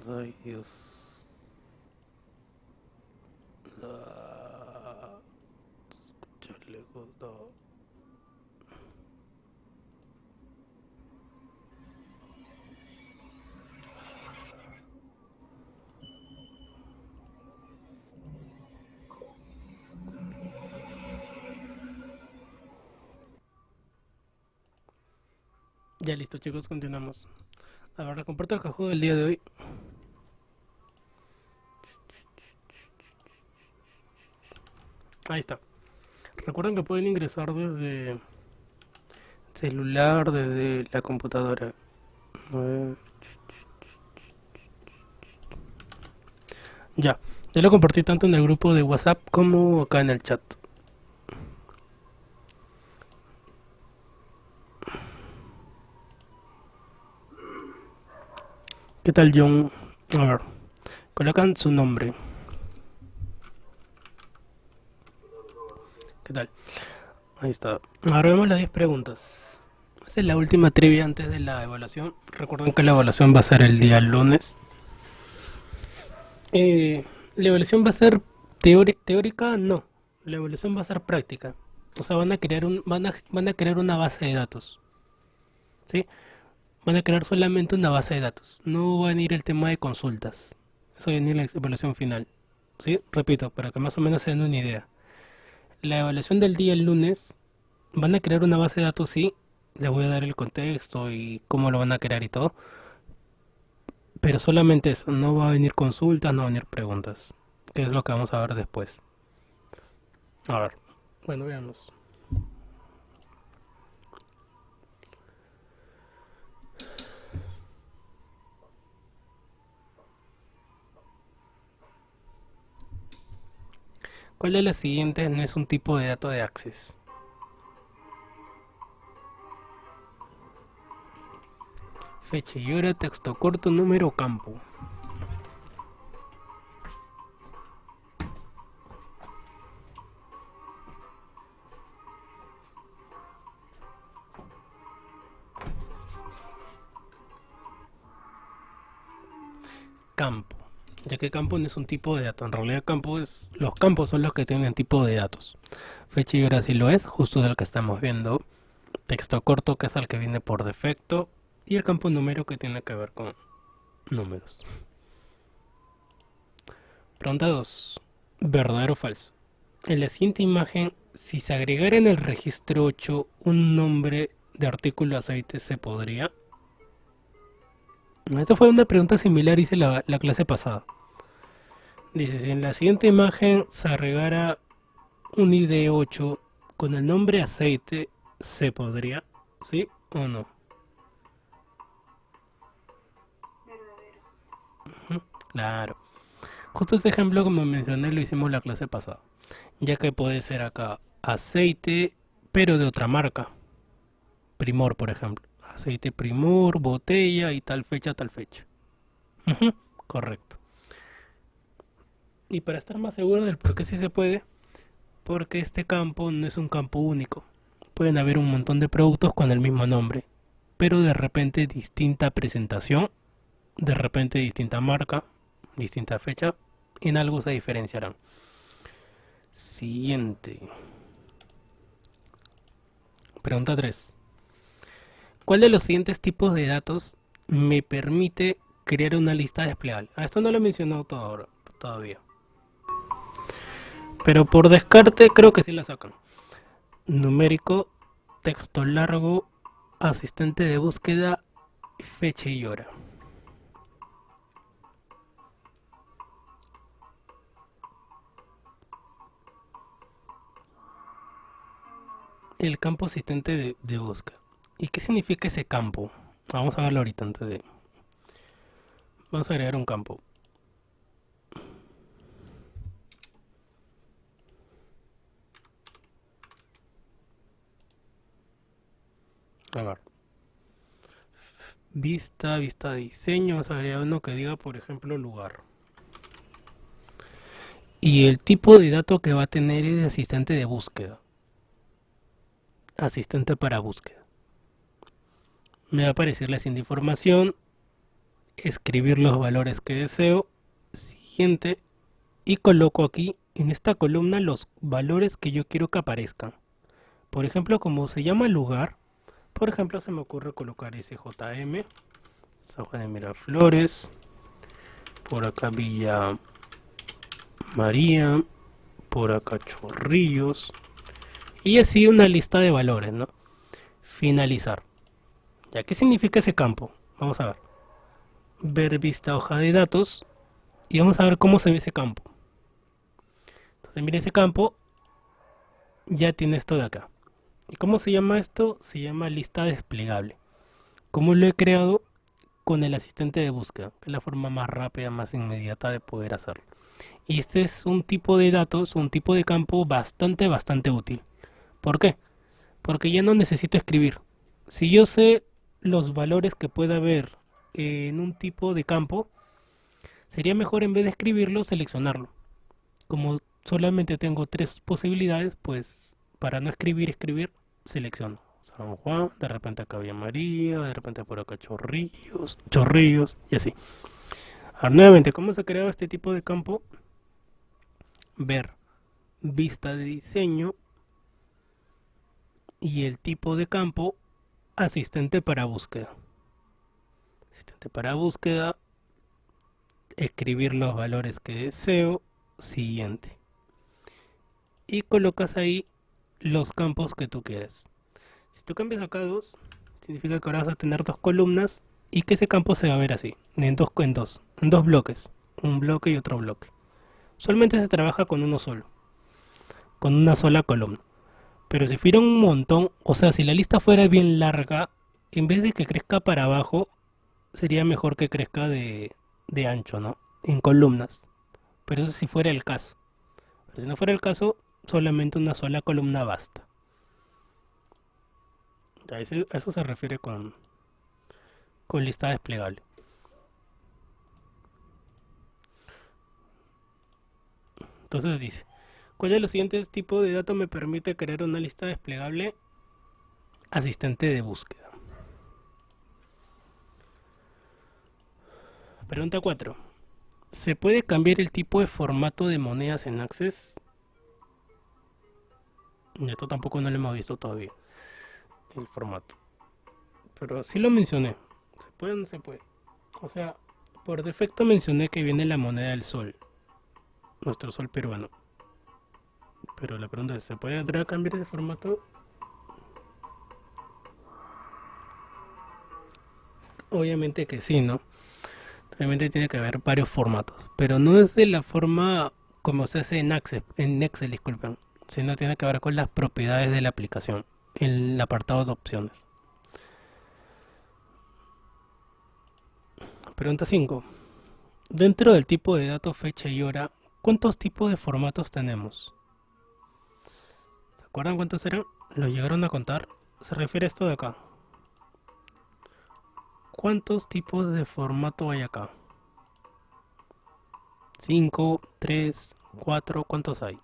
Ay, Dios. Escucha lejos, no. Ya listo, chicos, continuamos. A ver, les comparto el cajudo del día de hoy. Ahí está. Recuerden que pueden ingresar desde celular, desde la computadora. A ver. Ya lo compartí tanto en el grupo de WhatsApp como acá en el chat. ¿Qué tal, John? A ver, colocan su nombre. ¿Qué tal? Ahí está. Ahora vemos las 10 preguntas. Esta es la última trivia antes de la evaluación. Recuerden que la evaluación va a ser el día lunes. La evaluación va a ser teórica, no. La evaluación va a ser práctica. O sea, van a crear una base de datos. ¿Sí? Van a crear solamente una base de datos. No va a venir el tema de consultas. Eso va a venir en la evaluación final. ¿Sí? Repito, para que más o menos se den una idea. La evaluación del día el lunes van a crear una base de datos, sí. Les voy a dar el contexto y cómo lo van a crear y todo. Pero solamente eso. No va a venir consultas, no va a venir preguntas. Que es lo que vamos a ver después. A ver. Bueno, veamos. ¿Cuál de las siguientes no es un tipo de dato de Access? Fecha y hora, texto corto, número, campo. Campo. Ya que campo no es un tipo de dato. En realidad los campos son los que tienen tipo de datos. Fecha y hora sí lo es, justo del que estamos viendo. Texto corto, que es el que viene por defecto. Y el campo número, que tiene que ver con números. Pregunta 2. ¿Verdadero o falso? En la siguiente imagen, si se agregara en el registro 8 un nombre de artículo de aceite, ¿se podría? Esta fue una pregunta similar, hice la clase pasada. Dice, si en la siguiente imagen se agregara un ID 8 con el nombre aceite, ¿se podría? ¿Sí o no? Verdadero. Claro. Justo ese ejemplo como mencioné lo hicimos la clase pasada, ya que puede ser acá aceite, pero de otra marca, Primor por ejemplo, aceite Primor, botella y tal fecha, tal fecha. Ujú, correcto. Y para estar más seguro del por qué sí se puede, porque este campo no es un campo único. Pueden haber un montón de productos con el mismo nombre, pero de repente distinta presentación, de repente distinta marca, distinta fecha, en algo se diferenciarán. Siguiente. Pregunta 3. ¿Cuál de los siguientes tipos de datos me permite crear una lista desplegable? Esto no lo he mencionado todavía. Pero por descarte creo que sí la sacan. Numérico, texto largo, asistente de búsqueda, fecha y hora. El campo asistente de búsqueda. ¿Y qué significa ese campo? Vamos a verlo ahorita antes de... Vamos a agregar un campo. A ver. Vista de diseño. Vamos a agregar uno que diga, por ejemplo, lugar. Y el tipo de dato que va a tener es de asistente de búsqueda. Asistente para búsqueda. Me va a aparecer la siguiente información. Escribir los valores que deseo. Siguiente. Y coloco aquí en esta columna los valores que yo quiero que aparezcan. Por ejemplo, como se llama lugar, por ejemplo, se me ocurre colocar SJM, San Juan de Miraflores, por acá Villa María, por acá Chorrillos, y así una lista de valores, ¿no? Finalizar. ¿Ya qué significa ese campo? Vamos a ver. Ver vista hoja de datos y vamos a ver cómo se ve ese campo. Entonces, mire ese campo, ya tiene esto de acá. ¿Y cómo se llama esto? Se llama lista desplegable. ¿Cómo lo he creado? Con el asistente de búsqueda, que es la forma más rápida, más inmediata de poder hacerlo. Y este es un tipo de datos, un tipo de campo bastante útil. ¿Por qué? Porque ya no necesito escribir. Si yo sé los valores que pueda haber en un tipo de campo, sería mejor en vez de escribirlo, seleccionarlo. Como solamente tengo tres posibilidades, pues para no escribir, selecciono San Juan, de repente acá Villa María, de repente por acá Chorrillos y así. Ahora nuevamente, ¿cómo se ha creado este tipo de campo? Ver vista de diseño y el tipo de campo asistente para búsqueda. Asistente para búsqueda, escribir los valores que deseo, siguiente. Y colocas ahí los campos que tú quieres. Si tú cambias acá dos, significa que ahora vas a tener dos columnas y que ese campo se va a ver así, en dos bloques, un bloque y otro bloque. Solamente se trabaja con uno solo, con una sola columna. Pero si fuera un montón, o sea, si la lista fuera bien larga, en vez de que crezca para abajo, sería mejor que crezca de ancho, ¿no? En columnas. Pero eso si fuera el caso. Pero si no fuera el caso, solamente una sola columna basta. A eso se refiere con lista desplegable. Entonces dice, ¿cuál de los siguientes tipos de datos me permite crear una lista desplegable? Asistente de búsqueda. Pregunta 4. ¿Se puede cambiar el tipo de formato de monedas en Access? Esto tampoco no lo hemos visto todavía, el formato. Pero sí lo mencioné. ¿Se puede o no se puede? O sea, por defecto mencioné que viene la moneda del sol. Nuestro sol peruano. Pero la pregunta es, ¿se puede cambiar ese formato? Obviamente que sí, ¿no? Obviamente tiene que haber varios formatos. Pero no es de la forma como se hace en Excel, disculpen. Sino tiene que ver con las propiedades de la aplicación. En el apartado de opciones. Pregunta 5. Dentro del tipo de dato fecha y hora, ¿cuántos tipos de formatos tenemos? ¿Se acuerdan cuántos eran? ¿Los llegaron a contar? Se refiere a esto de acá. ¿Cuántos tipos de formato hay acá? 5, 3, 4, ¿cuántos hay?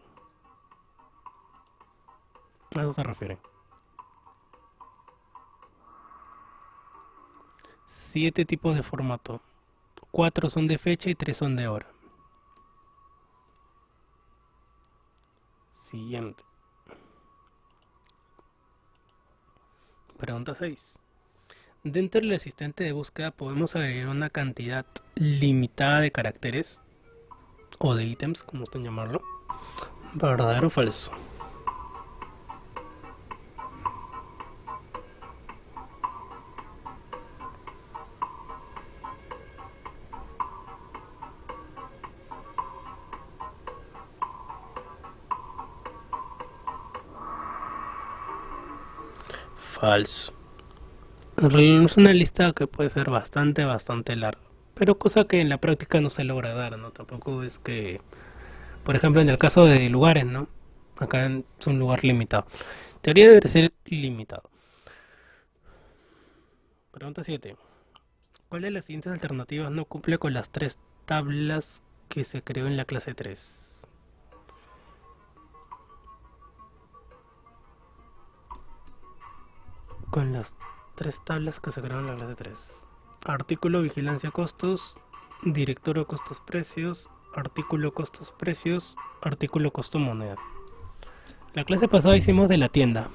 A eso se refiere. 7 tipos de formato. 4 son de fecha y 3 son de hora. Siguiente. Pregunta 6. Dentro del asistente de búsqueda podemos agregar una cantidad limitada de caracteres o de ítems, como gustan llamarlo. ¿Verdadero o falso? Falso. En realidad es una lista que puede ser bastante larga, pero cosa que en la práctica no se logra dar, ¿no? Tampoco es que, por ejemplo, en el caso de lugares, ¿no? Acá es un lugar limitado. En teoría debe ser limitado. Pregunta 7. ¿Cuál de las siguientes alternativas no cumple con las 3 tablas que se creó en la clase 3? Con las 3 tablas que se crearon en la clase 3. Artículo vigilancia costos, directorio costos precios, artículo costos precios, artículo costo moneda. La clase pasada hicimos de la tienda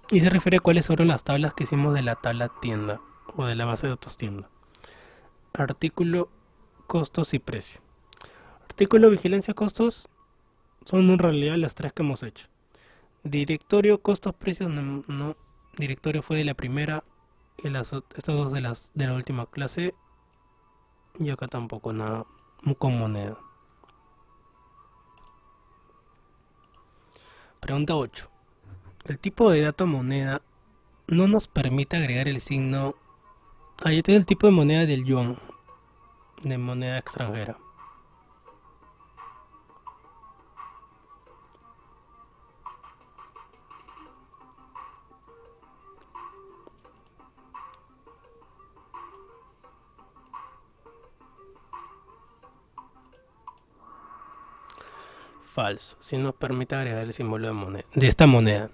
y se refiere a cuáles fueron las tablas que hicimos de la tabla tienda o de la base de datos tienda. Artículo costos y precio. Artículo vigilancia costos son en realidad las 3 que hemos hecho. Directorio costos precios no. Directorio fue de la primera y estas dos de la última clase. Y acá tampoco nada con moneda. Pregunta 8. El tipo de dato moneda no nos permite agregar el signo. Ahí está el tipo de moneda del yuan, de moneda extranjera. Falso, si nos permite agregar el símbolo de moneda, de esta moneda,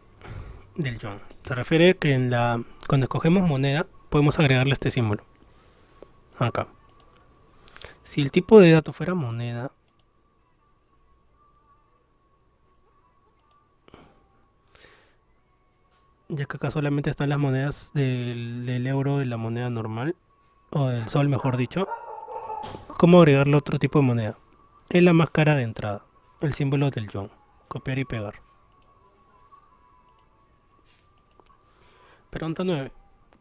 del yuan. Se refiere que cuando escogemos moneda podemos agregarle este símbolo. Acá. Si el tipo de dato fuera moneda, ya que acá solamente están las monedas del euro, de la moneda normal, o del sol mejor dicho, ¿cómo agregarle otro tipo de moneda? Es la más cara de entrada, el símbolo del yuan. Copiar y pegar. Pregunta 9.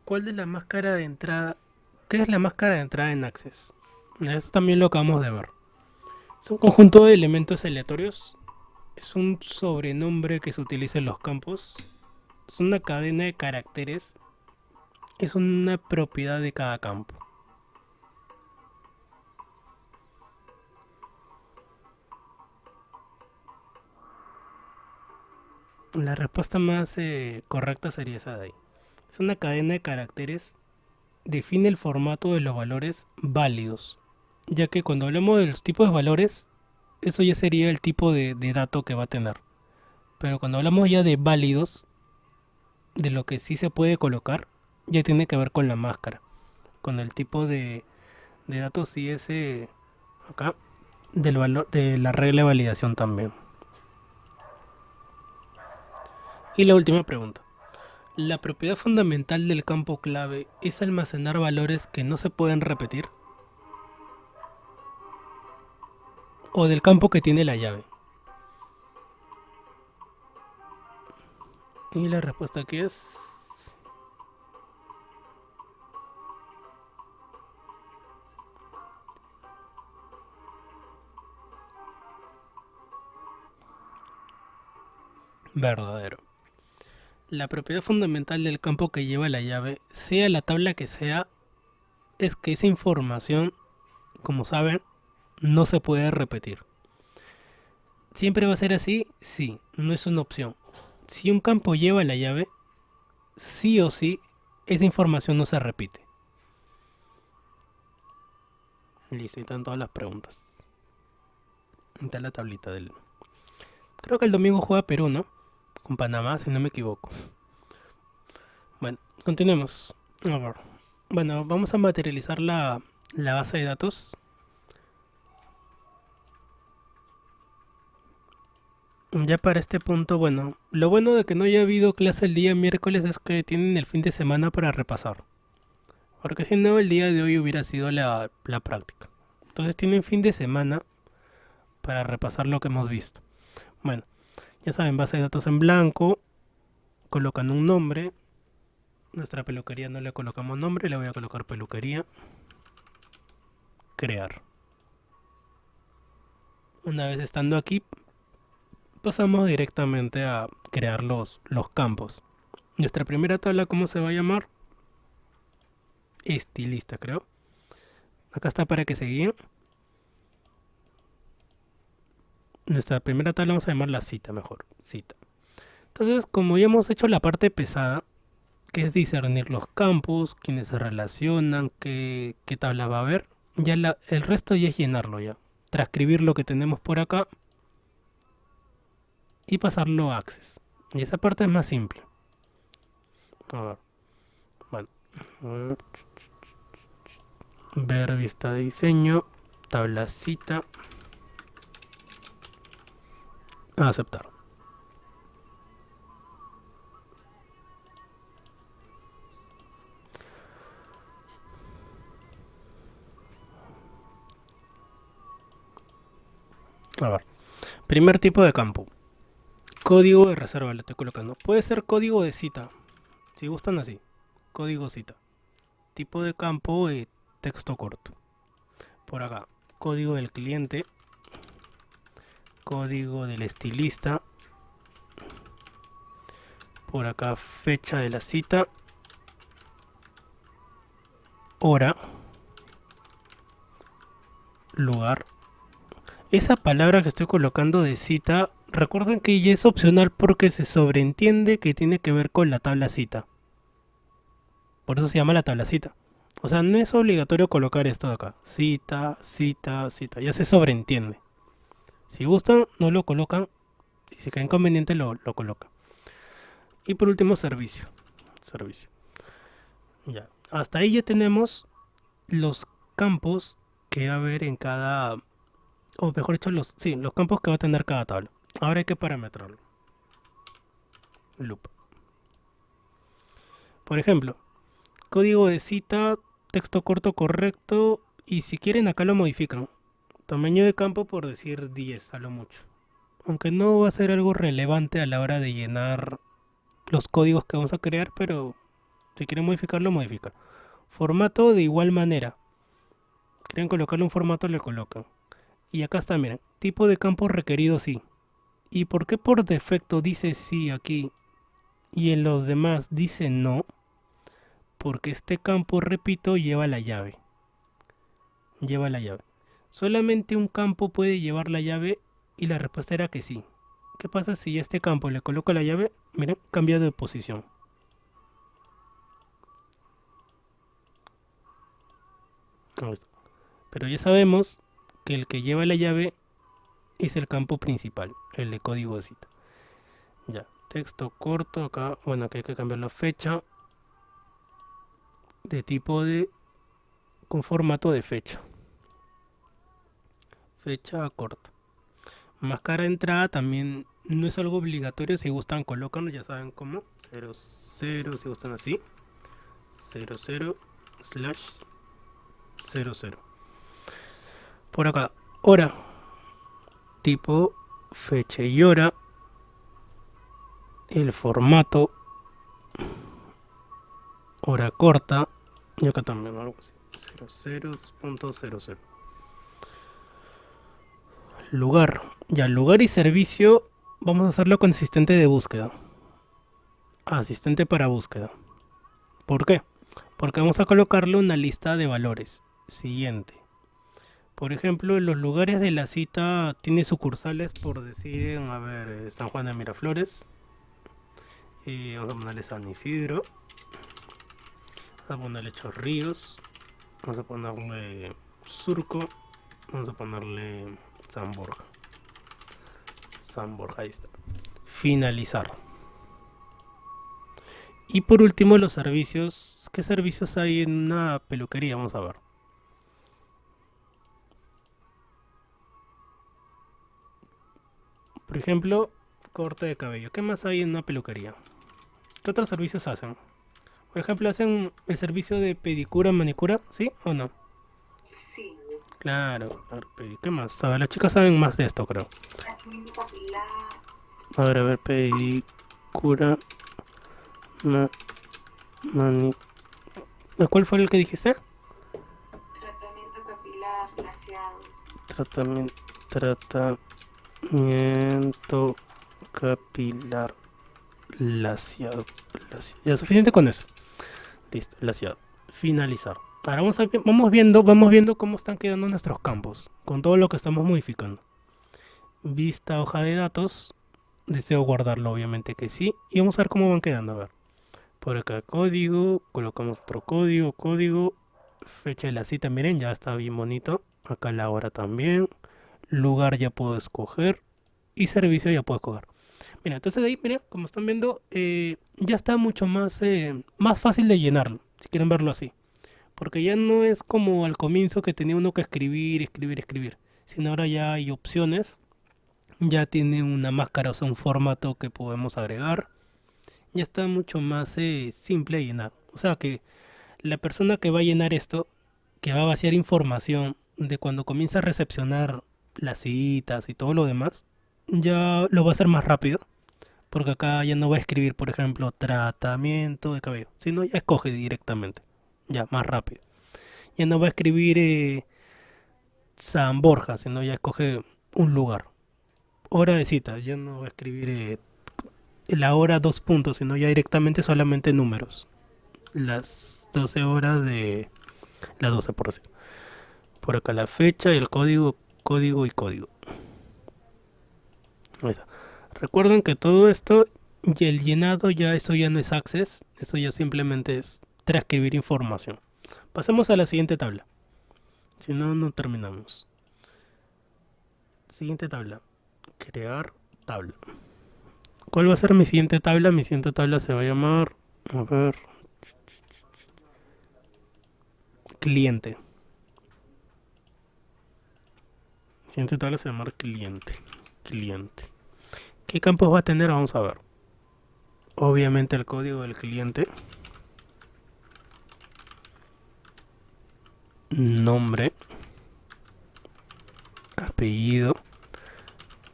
¿Cuál de la más cara de entrada? ¿Qué es la más cara de entrada en Access? Esto también lo acabamos de ver. Es un conjunto de elementos aleatorios. Es un sobrenombre que se utiliza en los campos. Es una cadena de caracteres. Es una propiedad de cada campo. La respuesta más correcta sería esa de ahí. Es una cadena de caracteres. Define el formato de los valores válidos. Ya que cuando hablamos de los tipos de valores, eso ya sería el tipo de dato que va a tener. Pero cuando hablamos ya de válidos, de lo que sí se puede colocar, ya tiene que ver con la máscara. Con el tipo de datos sí ese acá, del valor de la regla de validación también. Y la última pregunta. ¿La propiedad fundamental del campo clave es almacenar valores que no se pueden repetir? ¿O del campo que tiene la llave? Y la respuesta aquí es verdadero. La propiedad fundamental del campo que lleva la llave, sea la tabla que sea, es que esa información, como saben, no se puede repetir. ¿Siempre va a ser así? Sí, no es una opción. Si un campo lleva la llave, sí o sí, esa información no se repite. Listo, ahí están todas las preguntas. Ahí está la tablita del... Creo que el domingo juega Perú, ¿no? Con Panamá, si no me equivoco. Bueno, continuemos. A ver. Bueno, vamos a materializar la base de datos. Ya para este punto, bueno, lo bueno de que no haya habido clase el día miércoles es que tienen el fin de semana para repasar. Porque si no, el día de hoy hubiera sido la práctica. Entonces tienen fin de semana para repasar lo que hemos visto. Bueno, ya saben, base de datos en blanco. Colocan un nombre. Nuestra peluquería no le colocamos nombre, le voy a colocar peluquería. Crear. Una vez estando aquí, pasamos directamente a crear los campos. Nuestra primera tabla, ¿cómo se va a llamar? Estilista, creo. Acá está para que se guíen. Nuestra primera tabla vamos a llamarla cita mejor. Cita. Entonces, como ya hemos hecho la parte pesada, que es discernir los campos, quiénes se relacionan, qué tabla va a haber, ya el resto ya es llenarlo ya. Transcribir lo que tenemos por acá y pasarlo a Access. Y esa parte es más simple. A ver. Bueno. A ver. Ver vista de diseño. Tabla cita. Aceptar. A ver. Primer tipo de campo. Código de reserva le estoy colocando. Puede ser código de cita. Si gustan así. Código cita. Tipo de campo texto corto. Por acá. Código del cliente. Código del estilista. Por acá fecha de la cita. Hora. Lugar. Esa palabra que estoy colocando de cita, recuerden que ya es opcional porque se sobreentiende que tiene que ver con la tabla cita. Por eso se llama la tabla cita. O sea, no es obligatorio colocar esto de acá. Cita, cita, cita. Ya se sobreentiende. Si gustan, no lo colocan. Y si creen conveniente, lo colocan. Y por último, servicio. Servicio. Ya. Hasta ahí ya tenemos los campos que va a haber en cada... O mejor dicho, los campos que va a tener cada tabla. Ahora hay que parametrarlo. Loop. Por ejemplo, código de cita, texto corto correcto. Y si quieren acá lo modifican. Tamaño de campo por decir 10 a lo mucho. Aunque no va a ser algo relevante a la hora de llenar los códigos que vamos a crear, pero si quieren modificarlo, modifican. Formato de igual manera. Quieren colocarle un formato, le colocan. Y acá está, miren, tipo de campo requerido sí. ¿Y por qué por defecto dice sí aquí y en los demás dice no? Porque este campo, repito, lleva la llave. Lleva la llave. Solamente un campo puede llevar la llave y la respuesta era que sí. ¿Qué pasa si a este campo le coloco la llave? Miren, cambia de posición. Ahí está. Pero ya sabemos que el que lleva la llave es el campo principal, el de código de cita. Ya, texto corto acá, bueno, aquí hay que cambiar la fecha de tipo de con formato de fecha. Fecha corta. Máscara de entrada también no es algo obligatorio, si gustan colocan, ya saben cómo. 00, si gustan así. 00/00. Por acá, hora. Tipo, fecha y hora. El formato. Hora corta. Y acá también algo así. 00.00. Lugar. Ya, lugar y servicio. Vamos a hacerlo con asistente de búsqueda. Asistente para búsqueda. ¿Por qué? Porque vamos a colocarle una lista de valores. Siguiente. Por ejemplo, los lugares de la cita tiene sucursales, por decir, a ver, San Juan de Miraflores, vamos a ponerle San Isidro, vamos a ponerle Chorrillos, vamos a ponerle Surco, vamos a ponerle San Borja. San Borja, ahí está. Finalizar. Y por último, los servicios. ¿Qué servicios hay en una peluquería? Vamos a ver. Por ejemplo, corte de cabello. ¿Qué más hay en una peluquería? ¿Qué otros servicios hacen? Por ejemplo, ¿hacen el servicio de pedicura, manicura? ¿Sí o no? Sí, Claro, claro, ¿qué más? A ver, las chicas saben más de esto, creo. tratamiento capilar, A ver, pedicura, ma- mani... ¿Cuál fue el que dijiste? tratamiento capilar, glaseados. Tratamiento, tratamiento capilar laciado. Ya suficiente con eso. Listo, laciado. Finalizar. Ahora vamos viendo cómo están quedando nuestros campos con todo lo que estamos modificando. Vista hoja de datos. Deseo guardarlo, obviamente que sí. Y vamos a ver cómo van quedando. A ver. Por acá código. Colocamos otro código. Código. Fecha de la cita. Miren, ya está bien bonito. Acá la hora también. Lugar ya puedo escoger. Y servicio ya puedo escoger. Mira, entonces ahí, mira, como están viendo, ya está mucho más fácil de llenarlo. Si quieren verlo así. Porque ya no es como al comienzo que tenía uno que escribir, escribir, escribir. Sino ahora ya hay opciones. Ya tiene una máscara, o sea, un formato que podemos agregar. Ya está mucho más simple de llenar. O sea que la persona que va a llenar esto, que va a vaciar información de cuando comienza a recepcionar las citas y todo lo demás, ya lo va a hacer más rápido. Porque acá ya no va a escribir, por ejemplo, tratamiento de cabello, sino ya escoge directamente. Ya, más rápido. Ya no va a escribir San Borja, sino ya escoge un lugar. Hora de cita, ya no va a escribir la hora dos puntos, sino ya directamente solamente números. Las 12 horas de las 12 por así. Por acá la fecha y el código, código y código. Ahí está. Recuerden que todo esto y el llenado ya eso ya no es access, eso ya simplemente es transcribir información. Pasemos a la siguiente tabla. Si no, no terminamos. Siguiente tabla. Crear tabla. ¿Cuál va a ser mi siguiente tabla? Mi siguiente tabla se va a llamar, a ver, cliente. Siguiente tabla se va a llamar cliente. Cliente. ¿Qué campos va a tener? Vamos a ver. Obviamente el código del cliente. Nombre. Apellido.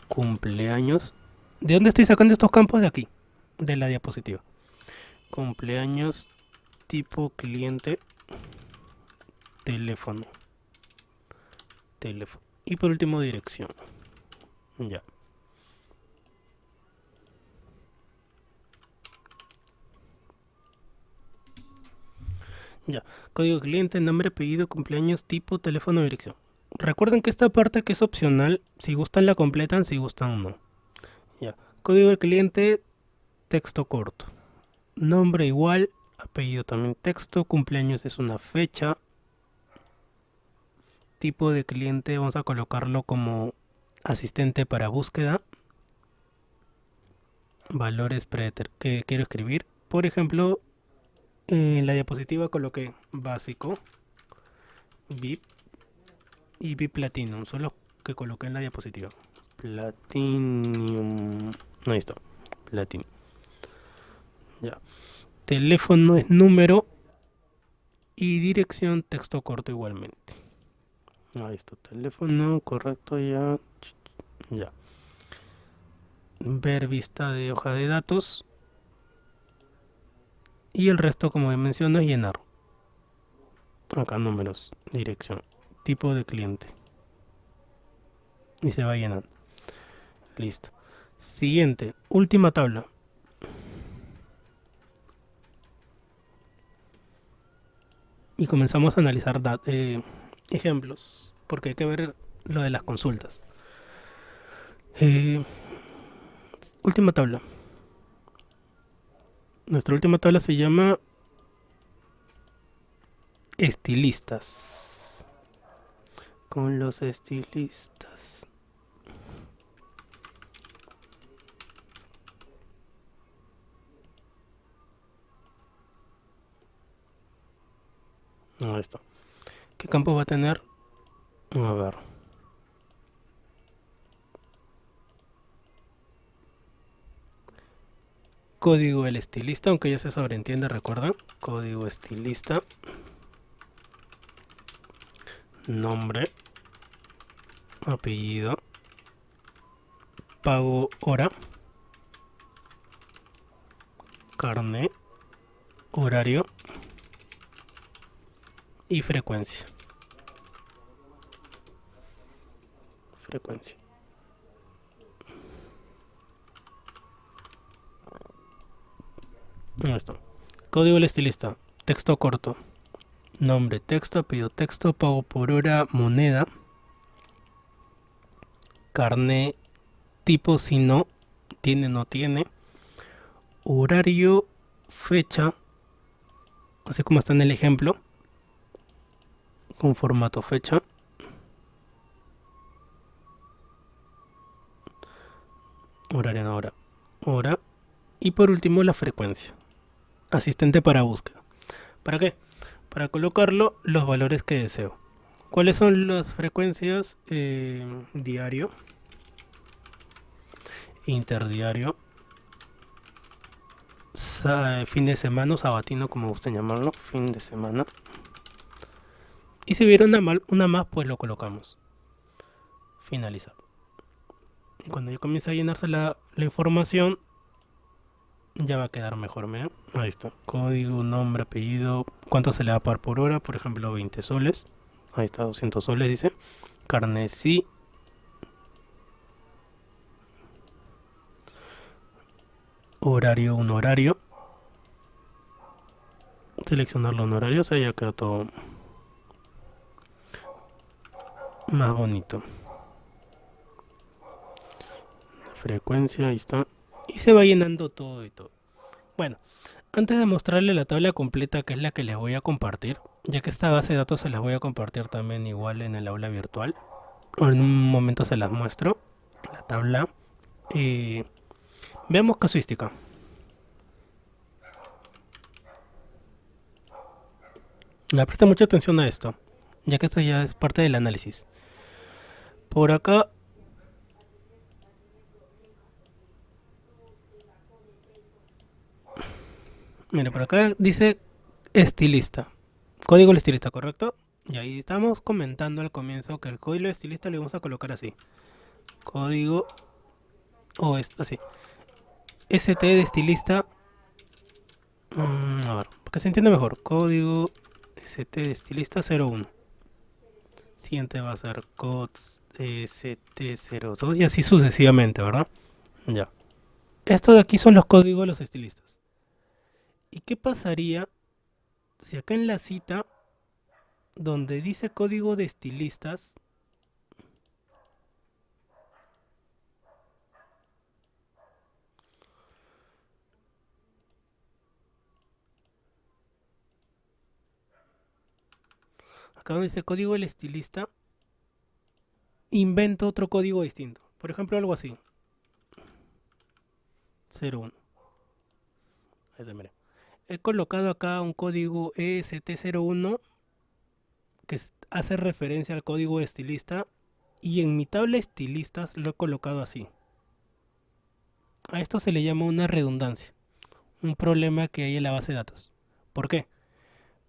Cumpleaños. ¿De dónde estoy sacando estos campos? De aquí. De la diapositiva. Cumpleaños. Tipo cliente. Teléfono. Teléfono. Y por último dirección. Ya. Ya. Código cliente, nombre, apellido, cumpleaños, tipo, teléfono, dirección. Recuerden que esta parte que es opcional, si gustan la completan, si gustan no. Ya. Código del cliente, texto corto. Nombre igual, apellido también texto, cumpleaños es una fecha. Tipo de cliente vamos a colocarlo como asistente para búsqueda. Valores que quiero escribir. Por ejemplo, en la diapositiva coloqué básico, VIP y VIP Platinum. Son los que coloqué en la diapositiva. Platinum. Ahí está. Platinum. Ya. Teléfono es número. Y dirección texto corto igualmente. Ahí está. Teléfono, correcto ya. Ya. Ver vista de hoja de datos. Y el resto, como menciono, es llenar. Acá números, dirección, tipo de cliente. Y se va llenando. Listo. Siguiente, última tabla. Y comenzamos a analizar ejemplos. porque hay que ver lo de las consultas. Eh, Última tabla. Nuestra última tabla se llama estilistas. Con los estilistas. Ahí está. ¿Qué campo va a tener? A ver. Código del estilista, aunque ya se sobreentiende, recuerdan. Código estilista. Nombre. Apellido. Pago hora. Carnet. Horario. Y frecuencia. Frecuencia. Ahí está. Código del estilista. Texto corto. Nombre, texto, apellido, texto, pago por hora, moneda. Carnet, tipo si no, tiene, no tiene. Horario, fecha. Así como está en el ejemplo. Con formato fecha. Horario, no hora. Hora. Y por último la frecuencia. Asistente para búsqueda. ¿Para qué? Para colocarlo los valores que deseo. ¿Cuáles son las frecuencias? Diario, interdiario, fin de semana, sabatino, como gusten llamarlo, fin de semana. Y si hubiera una más, pues lo colocamos. Finalizar. Y cuando ya comience a llenarse la información, ya va a quedar mejor. ¿Ven? Ahí está. Código, nombre, apellido. ¿Cuánto se le va a pagar por hora? Por ejemplo, 20 soles. Ahí está, 200 soles dice. Carnet sí. Horario, un horario. Seleccionarlo en horario. O sea, ya quedó todo más bonito. Frecuencia, ahí está. Y se va llenando todo y todo. Bueno, antes de mostrarle la tabla completa, que es la que les voy a compartir, ya que esta base de datos se las voy a compartir también igual en el aula virtual, o en un momento se las muestro, la tabla. Veamos casuística. Presta mucha atención a esto, ya que esto ya es parte del análisis. Por acá mira, por acá dice estilista. Código del estilista, ¿correcto? Y ahí estamos comentando al comienzo que el código del estilista lo vamos a colocar así. Código o así. ST de estilista. A ver, para que se entienda mejor. Código ST de estilista 01. Siguiente va a ser cods ST02 y así sucesivamente, ¿verdad? Ya. Esto de aquí son los códigos de los estilistas. ¿Y qué pasaría si acá en la cita, donde dice código de estilistas, acá donde dice código del estilista, invento otro código distinto? Por ejemplo, algo así. 01. Ahí está, mira. He colocado acá un código EST01 que hace referencia al código de estilista y en mi tabla estilistas lo he colocado así. A esto se le llama una redundancia, un problema que hay en la base de datos. ¿Por qué?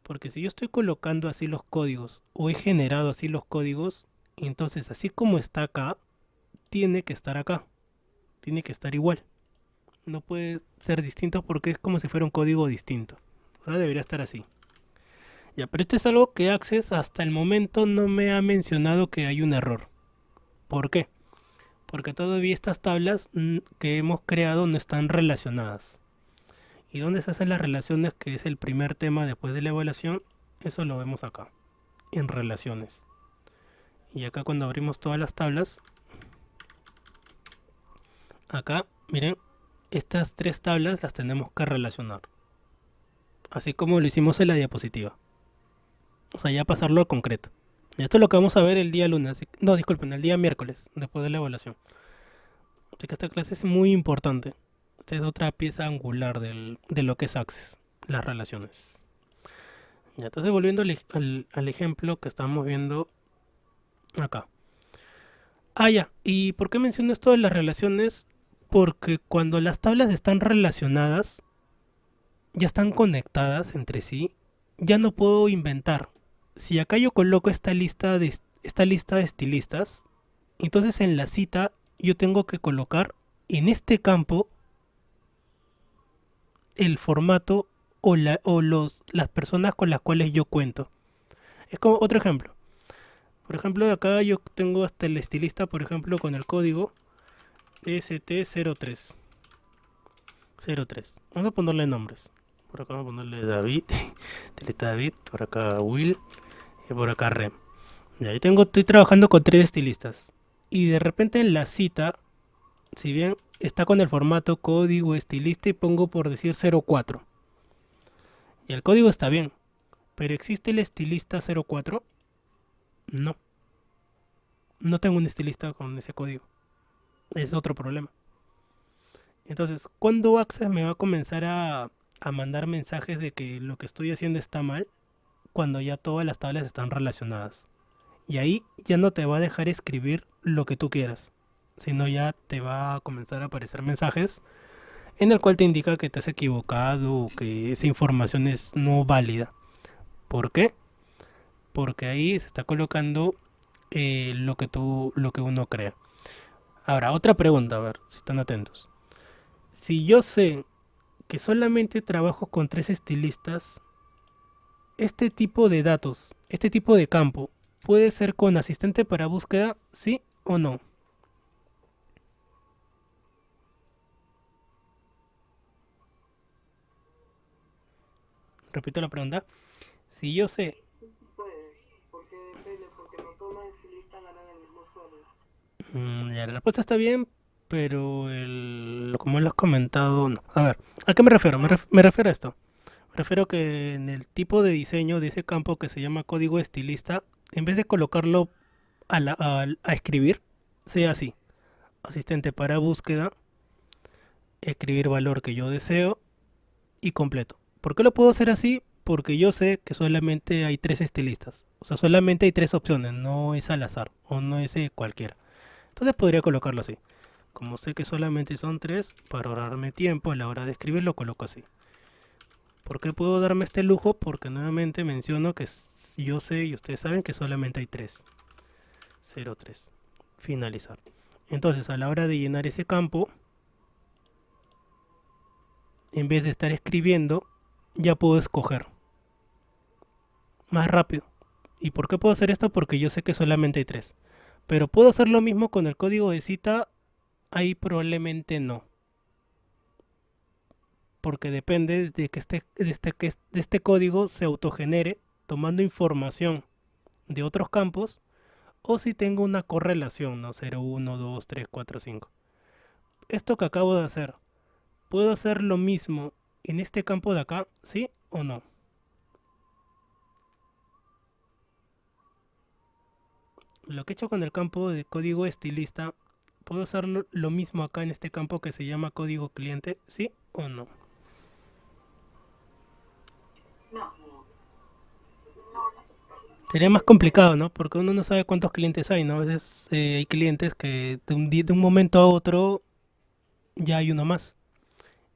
Porque si yo estoy colocando así los códigos o he generado así los códigos, entonces así como está acá, tiene que estar acá, tiene que estar igual. No puede ser distinto porque es como si fuera un código distinto. O sea, debería estar así. Ya, pero esto es algo que Access hasta el momento no me ha mencionado que hay un error. ¿Por qué? Porque todavía estas tablas que hemos creado no están relacionadas. ¿Y dónde se hacen las relaciones? Que es el primer tema después de la evaluación. Eso lo vemos acá, en relaciones. Y acá cuando abrimos todas las tablas, acá, miren, estas 3 tablas las tenemos que relacionar. Así como lo hicimos en la diapositiva. O sea, ya pasarlo al concreto. Y esto es lo que vamos a ver el día lunes. No, disculpen, el día miércoles, después de la evaluación. Así que esta clase es muy importante. Esta es otra pieza angular de lo que es Access, las relaciones. Ya, entonces volviendo al ejemplo que estamos viendo acá. Ah, ya. ¿Y por qué menciono esto de las relaciones? Porque cuando las tablas están relacionadas, ya están conectadas entre sí, ya no puedo inventar. Si acá yo coloco esta lista de estilistas, entonces en la cita yo tengo que colocar en este campo el formato las personas con las cuales yo cuento. Es como otro ejemplo. Por ejemplo, acá yo tengo hasta el estilista, por ejemplo, con el código ST03. 03. Vamos a ponerle nombres. Por acá vamos a ponerle David, estilista David, por acá Will y por acá Rem. Ya, estoy trabajando con 3 estilistas. Y de repente en la cita, si bien está con el formato código estilista y pongo por decir 04. Y el código está bien. ¿Pero existe el estilista 04? No. No tengo un estilista con ese código. Es otro problema. Entonces, ¿cuándo Access me va a comenzar a mandar mensajes de que lo que estoy haciendo está mal? Cuando ya todas las tablas están relacionadas. Y ahí ya no te va a dejar escribir lo que tú quieras, sino ya te va a comenzar a aparecer mensajes en el cual te indica que te has equivocado o que esa información es no válida. ¿Por qué? Porque ahí se está colocando lo que uno crea. Ahora, otra pregunta, a ver si están atentos. Si yo sé que solamente trabajo con 3 estilistas, este tipo de datos, este tipo de campo, ¿puede ser con asistente para búsqueda, sí o no? Repito la pregunta. Si yo sé... Sí, sí puede, porque depende, porque no todos los estilistas ganan el mismo sueldo. Ya, la respuesta está bien, pero como lo has comentado, no. A ver, ¿a qué me refiero? Me refiero a esto. Me refiero que en el tipo de diseño de ese campo que se llama código estilista, en vez de colocarlo a escribir, sea así. Asistente para búsqueda, escribir valor que yo deseo y completo. ¿Por qué lo puedo hacer así? Porque yo sé que solamente hay 3 estilistas. O sea, solamente hay 3 opciones, no es al azar o no es cualquiera. Entonces podría colocarlo así. Como sé que solamente son 3, para ahorrarme tiempo a la hora de escribir lo coloco así. ¿Por qué puedo darme este lujo? Porque nuevamente menciono que yo sé y ustedes saben que solamente hay 3. 03. Finalizar. Entonces a la hora de llenar ese campo, en vez de estar escribiendo, ya puedo escoger. Más rápido. ¿Y por qué puedo hacer esto? Porque yo sé que solamente hay 3. Pero ¿puedo hacer lo mismo con el código de cita? Ahí probablemente no. Porque depende de que este código se autogenere tomando información de otros campos o si tengo una correlación, ¿no? 0, 1, 2, 3, 4, 5. Esto que acabo de hacer, ¿puedo hacer lo mismo en este campo de acá? ¿Sí o no? Lo que he hecho con el campo de código estilista, ¿puedo hacer lo mismo acá en este campo que se llama código cliente? ¿Sí o no? No, Sería más complicado, ¿no? Porque uno no sabe cuántos clientes hay, ¿no? A veces hay clientes que de un momento a otro ya hay uno más.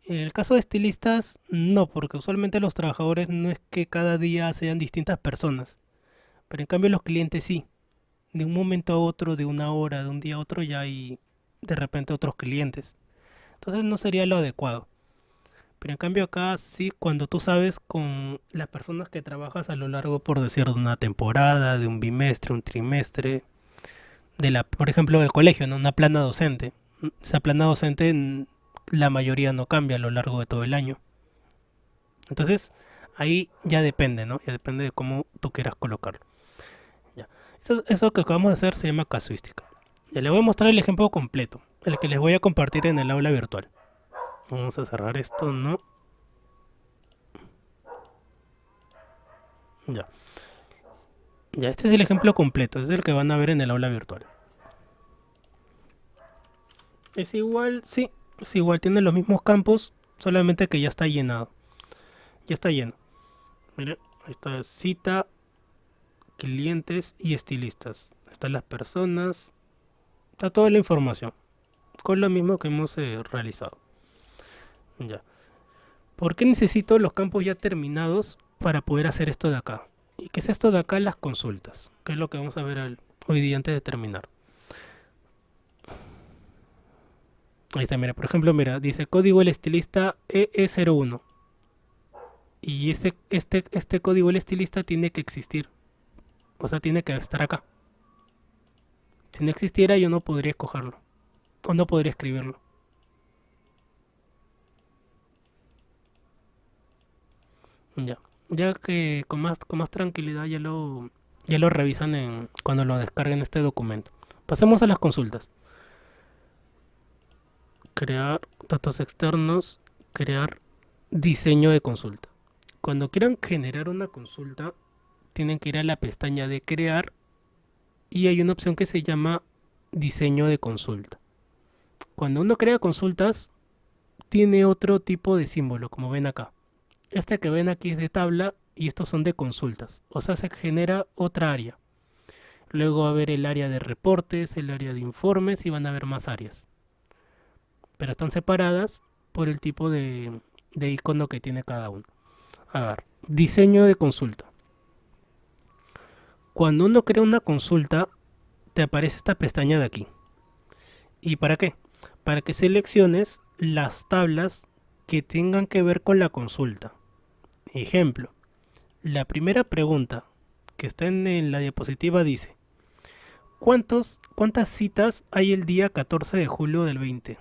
En el caso de estilistas, no, porque usualmente los trabajadores no es que cada día sean distintas personas. Pero en cambio los clientes sí. De un momento a otro, de una hora, de un día a otro, ya hay de repente otros clientes. Entonces no sería lo adecuado. Pero en cambio acá sí, cuando tú sabes con las personas que trabajas a lo largo, por decir, de una temporada, de un bimestre, un trimestre, por ejemplo, del colegio, ¿no? Una plana docente. Esa plana docente, la mayoría no cambia a lo largo de todo el año. Entonces, ahí ya depende, ¿no? Ya depende de cómo tú quieras colocarlo. Ya. Esta Eso que acabamos de hacer se llama casuística. Ya les voy a mostrar el ejemplo completo, el que les voy a compartir en el aula virtual. Vamos a cerrar esto, ¿no? Ya. Ya, este es el ejemplo completo, es el que van a ver en el aula virtual. Es igual, sí, es igual, tiene los mismos campos, solamente que ya está llenado. Ya está lleno. Mira, ahí está cita, clientes y estilistas. Están las personas, está toda la información, con lo mismo que hemos realizado. Ya. ¿Por qué necesito los campos ya terminados para poder hacer esto de acá? ¿Y qué es esto de acá? Las consultas, que es lo que vamos a ver hoy día antes de terminar. Ahí está, mira, por ejemplo, mira, dice código el estilista EE01. Y este código el estilista tiene que existir. O sea, tiene que estar acá. Si no existiera, yo no podría escogerlo. O no podría escribirlo. Ya. Ya que con más tranquilidad ya lo revisan cuando lo descarguen este documento. Pasemos a las consultas. Crear datos externos. Crear diseño de consulta. Cuando quieran generar una consulta, tienen que ir a la pestaña de crear y hay una opción que se llama diseño de consulta. Cuando uno crea consultas, tiene otro tipo de símbolo, como ven acá. Este que ven aquí es de tabla y estos son de consultas. O sea, se genera otra área. Luego va a haber el área de reportes, el área de informes y van a haber más áreas. Pero están separadas por el tipo de icono que tiene cada uno. A ver, diseño de consulta. Cuando uno crea una consulta, te aparece esta pestaña de aquí. ¿Y para qué? Para que selecciones las tablas que tengan que ver con la consulta. Ejemplo, la primera pregunta que está en la diapositiva dice: ¿cuántas citas hay el día 14 de julio del 20?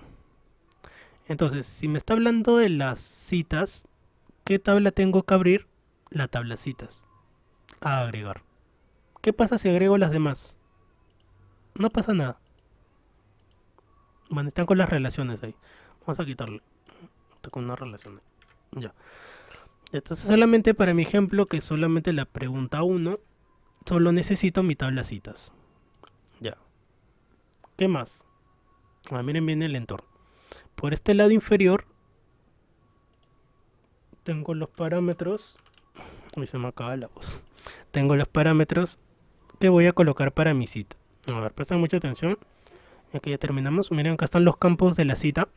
Entonces, si me está hablando de las citas, ¿qué tabla tengo que abrir? La tabla citas. A agregar. ¿Qué pasa si agrego las demás? No pasa nada. Bueno, están con las relaciones ahí. Vamos a quitarle. Está con una relación ahí. Ya. Entonces solamente para mi ejemplo, que es solamente la pregunta 1, solo necesito mi tabla citas. Ya. ¿Qué más? Miren bien el entorno. Por este lado inferior tengo los parámetros. Uy, se me acaba la voz. Tengo los parámetros que voy a colocar para mi cita. A ver, presten mucha atención. Aquí ya terminamos. Miren, acá están los campos de la cita.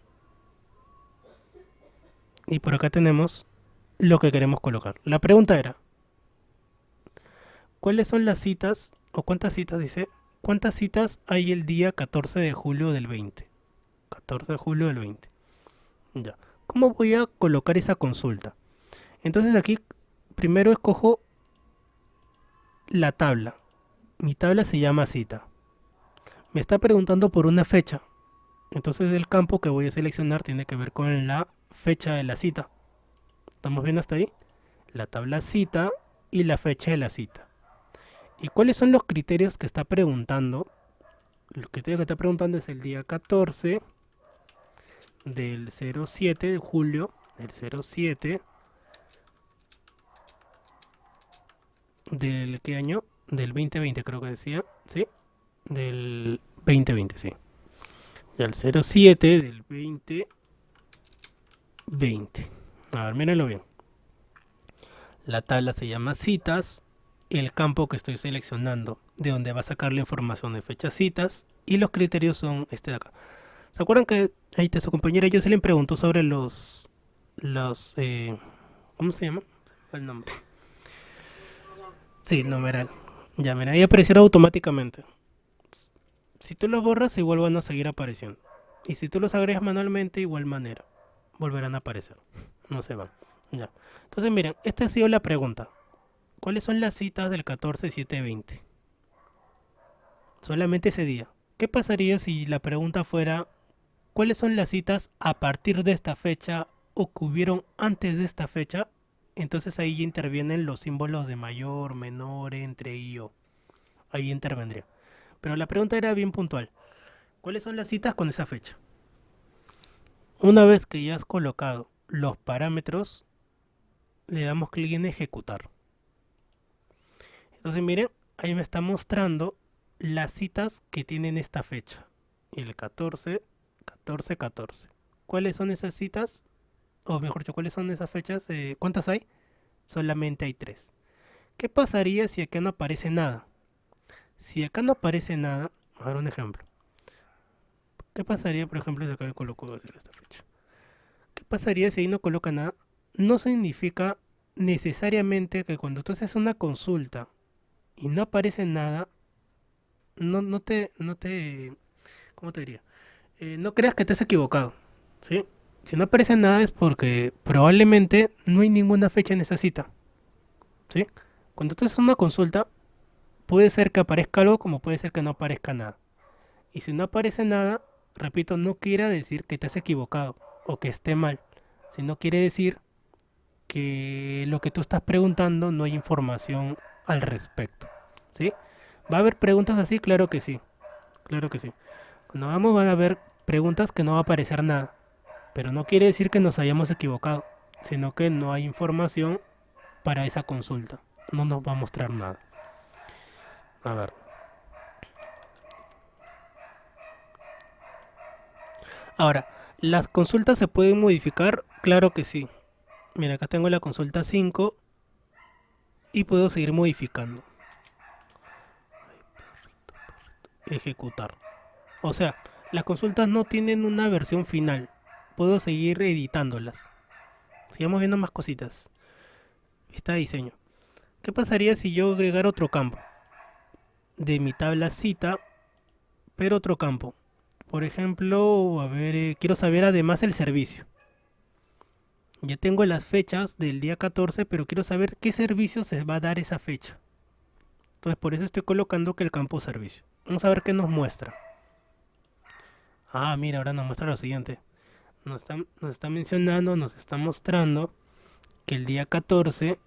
Y por acá tenemos lo que queremos colocar. La pregunta era: ¿cuáles son las citas? ¿O cuántas citas dice? ¿Cuántas citas hay el día 14 de julio del 20? 14 de julio del 20. Ya. ¿Cómo voy a colocar esa consulta? Entonces aquí primero escojo la tabla. Mi tabla se llama cita. Me está preguntando por una fecha. Entonces el campo que voy a seleccionar tiene que ver con la fecha de la cita. ¿Estamos viendo hasta ahí? La tabla cita y la fecha de la cita. ¿Y cuáles son los criterios que está preguntando? Los criterios que está preguntando es el día 14 del 07 de julio del 07 del ¿qué año? Del 2020 creo que decía, ¿sí? Del 2020, sí. Y al 07 del 2020. A ver, mírenlo bien. La tabla se llama citas. El campo que estoy seleccionando, de donde va a sacar la información de fechas citas. Y los criterios son este de acá. ¿Se acuerdan que ahí su compañera Jocelyn preguntó sobre los ¿cómo se llama? El nombre. Sí, numeral. Ya, mira, ahí aparecieron automáticamente. Si tú los borras, igual van a seguir apareciendo. Y si tú los agregas manualmente, igual manera. Volverán a aparecer. No se van. Ya. Entonces, miren, esta ha sido la pregunta. ¿Cuáles son las citas del 14-7-20? Solamente ese día. ¿Qué pasaría si la pregunta fuera: ¿cuáles son las citas a partir de esta fecha o que hubieron antes de esta fecha? Entonces ahí ya intervienen los símbolos de mayor, menor, entre y o. ahí intervendría. Pero la pregunta era bien puntual. ¿Cuáles son las citas con esa fecha? Una vez que ya has colocado los parámetros, le damos clic en ejecutar. Entonces miren, ahí me está mostrando las citas que tienen esta fecha. El 14, 14, 14. ¿Cuáles son esas citas? O mejor dicho, ¿cuáles son esas fechas? ¿Cuántas hay? Solamente hay 3. ¿Qué pasaría si acá no aparece nada? Si acá no aparece nada, vamos a dar un ejemplo. ¿Qué pasaría, por ejemplo, si acá yo coloco esta fecha? ¿Qué pasaría si ahí no coloca nada? No significa necesariamente que cuando tú haces una consulta y no aparece nada, ¿cómo te diría? No creas que te has equivocado, ¿sí? Si no aparece nada es porque probablemente no hay ninguna fecha en esa cita, ¿sí? Cuando tú haces una consulta, puede ser que aparezca algo como puede ser que no aparezca nada. Y si no aparece nada, repito, no quiere decir que te has equivocado o que esté mal, sino quiere decir que lo que tú estás preguntando no hay información al respecto, ¿sí? ¿Va a haber preguntas así? Claro que sí, claro que sí. Cuando vamos van a haber preguntas que no va a aparecer nada, pero no quiere decir que nos hayamos equivocado, sino que no hay información para esa consulta. No nos va a mostrar nada. A ver. Ahora, ¿las consultas se pueden modificar? Claro que sí. Mira, acá tengo la consulta 5 y puedo seguir modificando. Ejecutar. O sea, las consultas no tienen una versión final. Puedo seguir editándolas. Sigamos viendo más cositas. Vista de diseño. ¿Qué pasaría si yo agregara otro campo? De mi tabla cita, pero otro campo. Por ejemplo, a ver, quiero saber además el servicio. Ya tengo las fechas del día 14, pero quiero saber qué servicio se va a dar esa fecha. Entonces por eso estoy colocando que el campo servicio. Vamos a ver qué nos muestra. Ah, mira, ahora nos muestra lo siguiente. Nos está mencionando, nos está mostrando que el día 14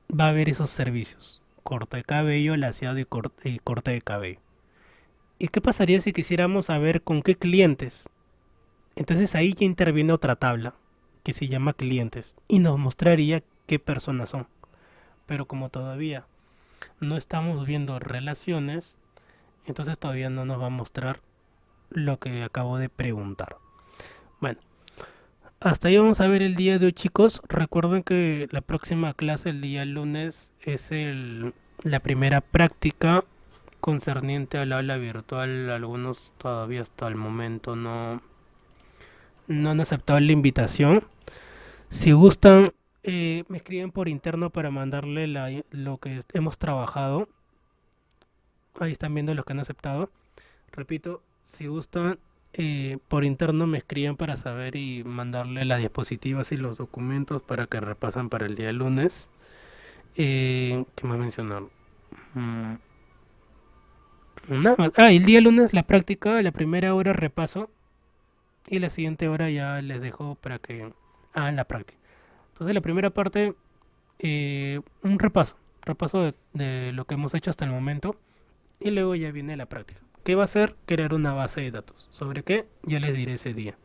va a haber esos servicios. Corte de cabello, laseado y corte de cabello. ¿Y qué pasaría si quisiéramos saber con qué clientes? Entonces ahí ya interviene otra tabla que se llama clientes y nos mostraría qué personas son. Pero como todavía no estamos viendo relaciones, entonces todavía no nos va a mostrar lo que acabo de preguntar. Bueno, hasta ahí vamos a ver el día de hoy, chicos. Recuerden que la próxima clase el día lunes es la primera práctica concerniente al aula virtual. Algunos todavía hasta el momento no han aceptado la invitación. Si gustan, me escriben por interno para mandarle lo que hemos trabajado. Ahí están viendo los que han aceptado. Repito, si gustan, por interno me escriben para saber y mandarle las diapositivas y los documentos para que repasan para el día lunes. ¿Qué más mencionar? Nada más. El día lunes la práctica, la primera hora repaso y la siguiente hora ya les dejo para que hagan la práctica. Entonces la primera parte, un repaso de lo que hemos hecho hasta el momento y luego ya viene la práctica. ¿Qué va a hacer? Crear una base de datos. ¿Sobre qué? Ya les diré ese día.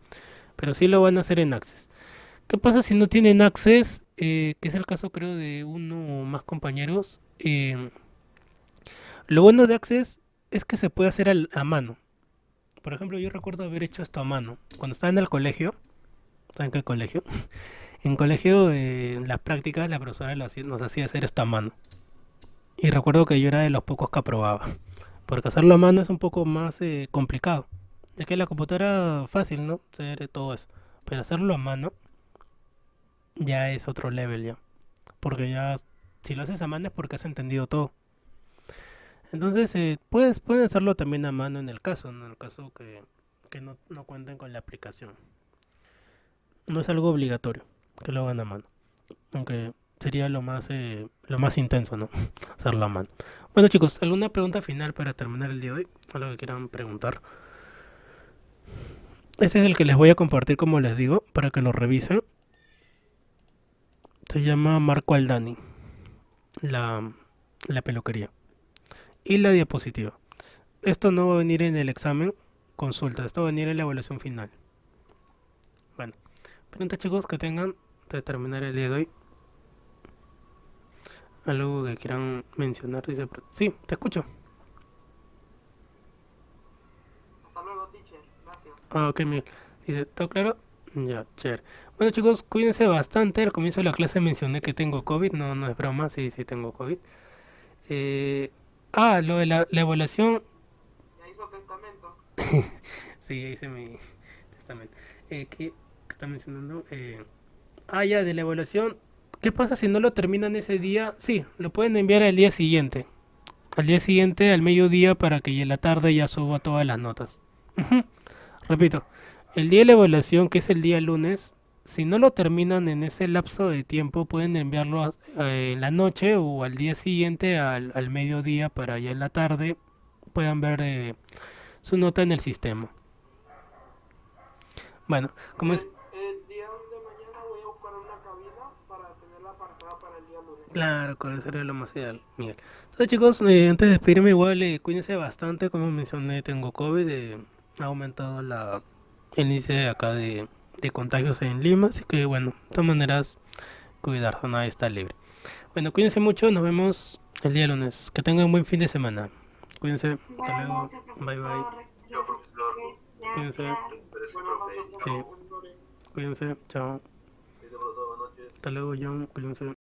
Pero sí lo van a hacer en Access. ¿Qué pasa si no tienen Access? Que es el caso creo de uno o más compañeros. Lo bueno de Access es que se puede hacer a mano. Por ejemplo, yo recuerdo haber hecho esto a mano. Cuando estaba en el colegio, ¿saben qué colegio? En colegio, en las prácticas, la profesora nos hacía hacer esto a mano. Y recuerdo que yo era de los pocos que aprobaba. Porque hacerlo a mano es un poco más complicado. Ya que la computadora fácil, ¿no? Hacer todo eso. Pero hacerlo a mano ya es otro level ya. Porque ya, si lo haces a mano es porque has entendido todo. Entonces, pueden hacerlo también a mano en el caso, ¿no? En el caso que no cuenten con la aplicación. No es algo obligatorio que lo hagan a mano. Aunque sería lo más intenso, ¿no? Hacerlo a mano. Bueno, chicos, ¿alguna pregunta final para terminar el día de hoy? Algo que quieran preguntar. Este es el que les voy a compartir, como les digo, para que lo revisen. Se llama Marco Aldani, la peluquería. y la diapositiva. Esto no va a venir en el examen consulta, esto va a venir en la evaluación final. Bueno, preguntas chicos que tengan de terminar el día de hoy. ¿Algo que quieran mencionar? Dice, sí, te escucho. Hasta luego, teacher. Gracias. Ah, ok, Miguel. Dice, ¿todo claro? Ya, chévere. Bueno chicos, cuídense bastante. Al comienzo de la clase mencioné que tengo COVID. No, no es broma, sí, sí tengo COVID. Eh, lo de la evaluación. Ya hizo testamento. Sí, ya hice mi testamento. ¿Qué está mencionando? Ya, de la evaluación. ¿Qué pasa si no lo terminan ese día? Sí, lo pueden enviar al día siguiente. Al día siguiente, al mediodía, para que ya en la tarde ya suba todas las notas. Ujú. Repito, el día de la evaluación, que es el día lunes, si no lo terminan en ese lapso de tiempo, pueden enviarlo en la noche o al día siguiente, al mediodía, para ya en la tarde puedan ver su nota en el sistema. Bueno, como es... El día de mañana voy a buscar una cabina para tenerla apartada para el día lunes. Claro, que sería lo más ideal, Miguel. Entonces chicos, antes de despedirme igual, cuídense bastante, como mencioné, tengo COVID, ha aumentado el índice de acá de contagios en Lima, así que bueno, de todas maneras, cuidarse, nadie está libre. Bueno, cuídense mucho, nos vemos el día lunes, que tengan un buen fin de semana. Cuídense, hasta Buenas luego, noches, bye bye, profesor. Chao, profesor. cuídense, Gracias. Buenas noches, sí, profesores. cuídense, chao, Listo, profesor. Buenas noches. hasta luego John, cuídense.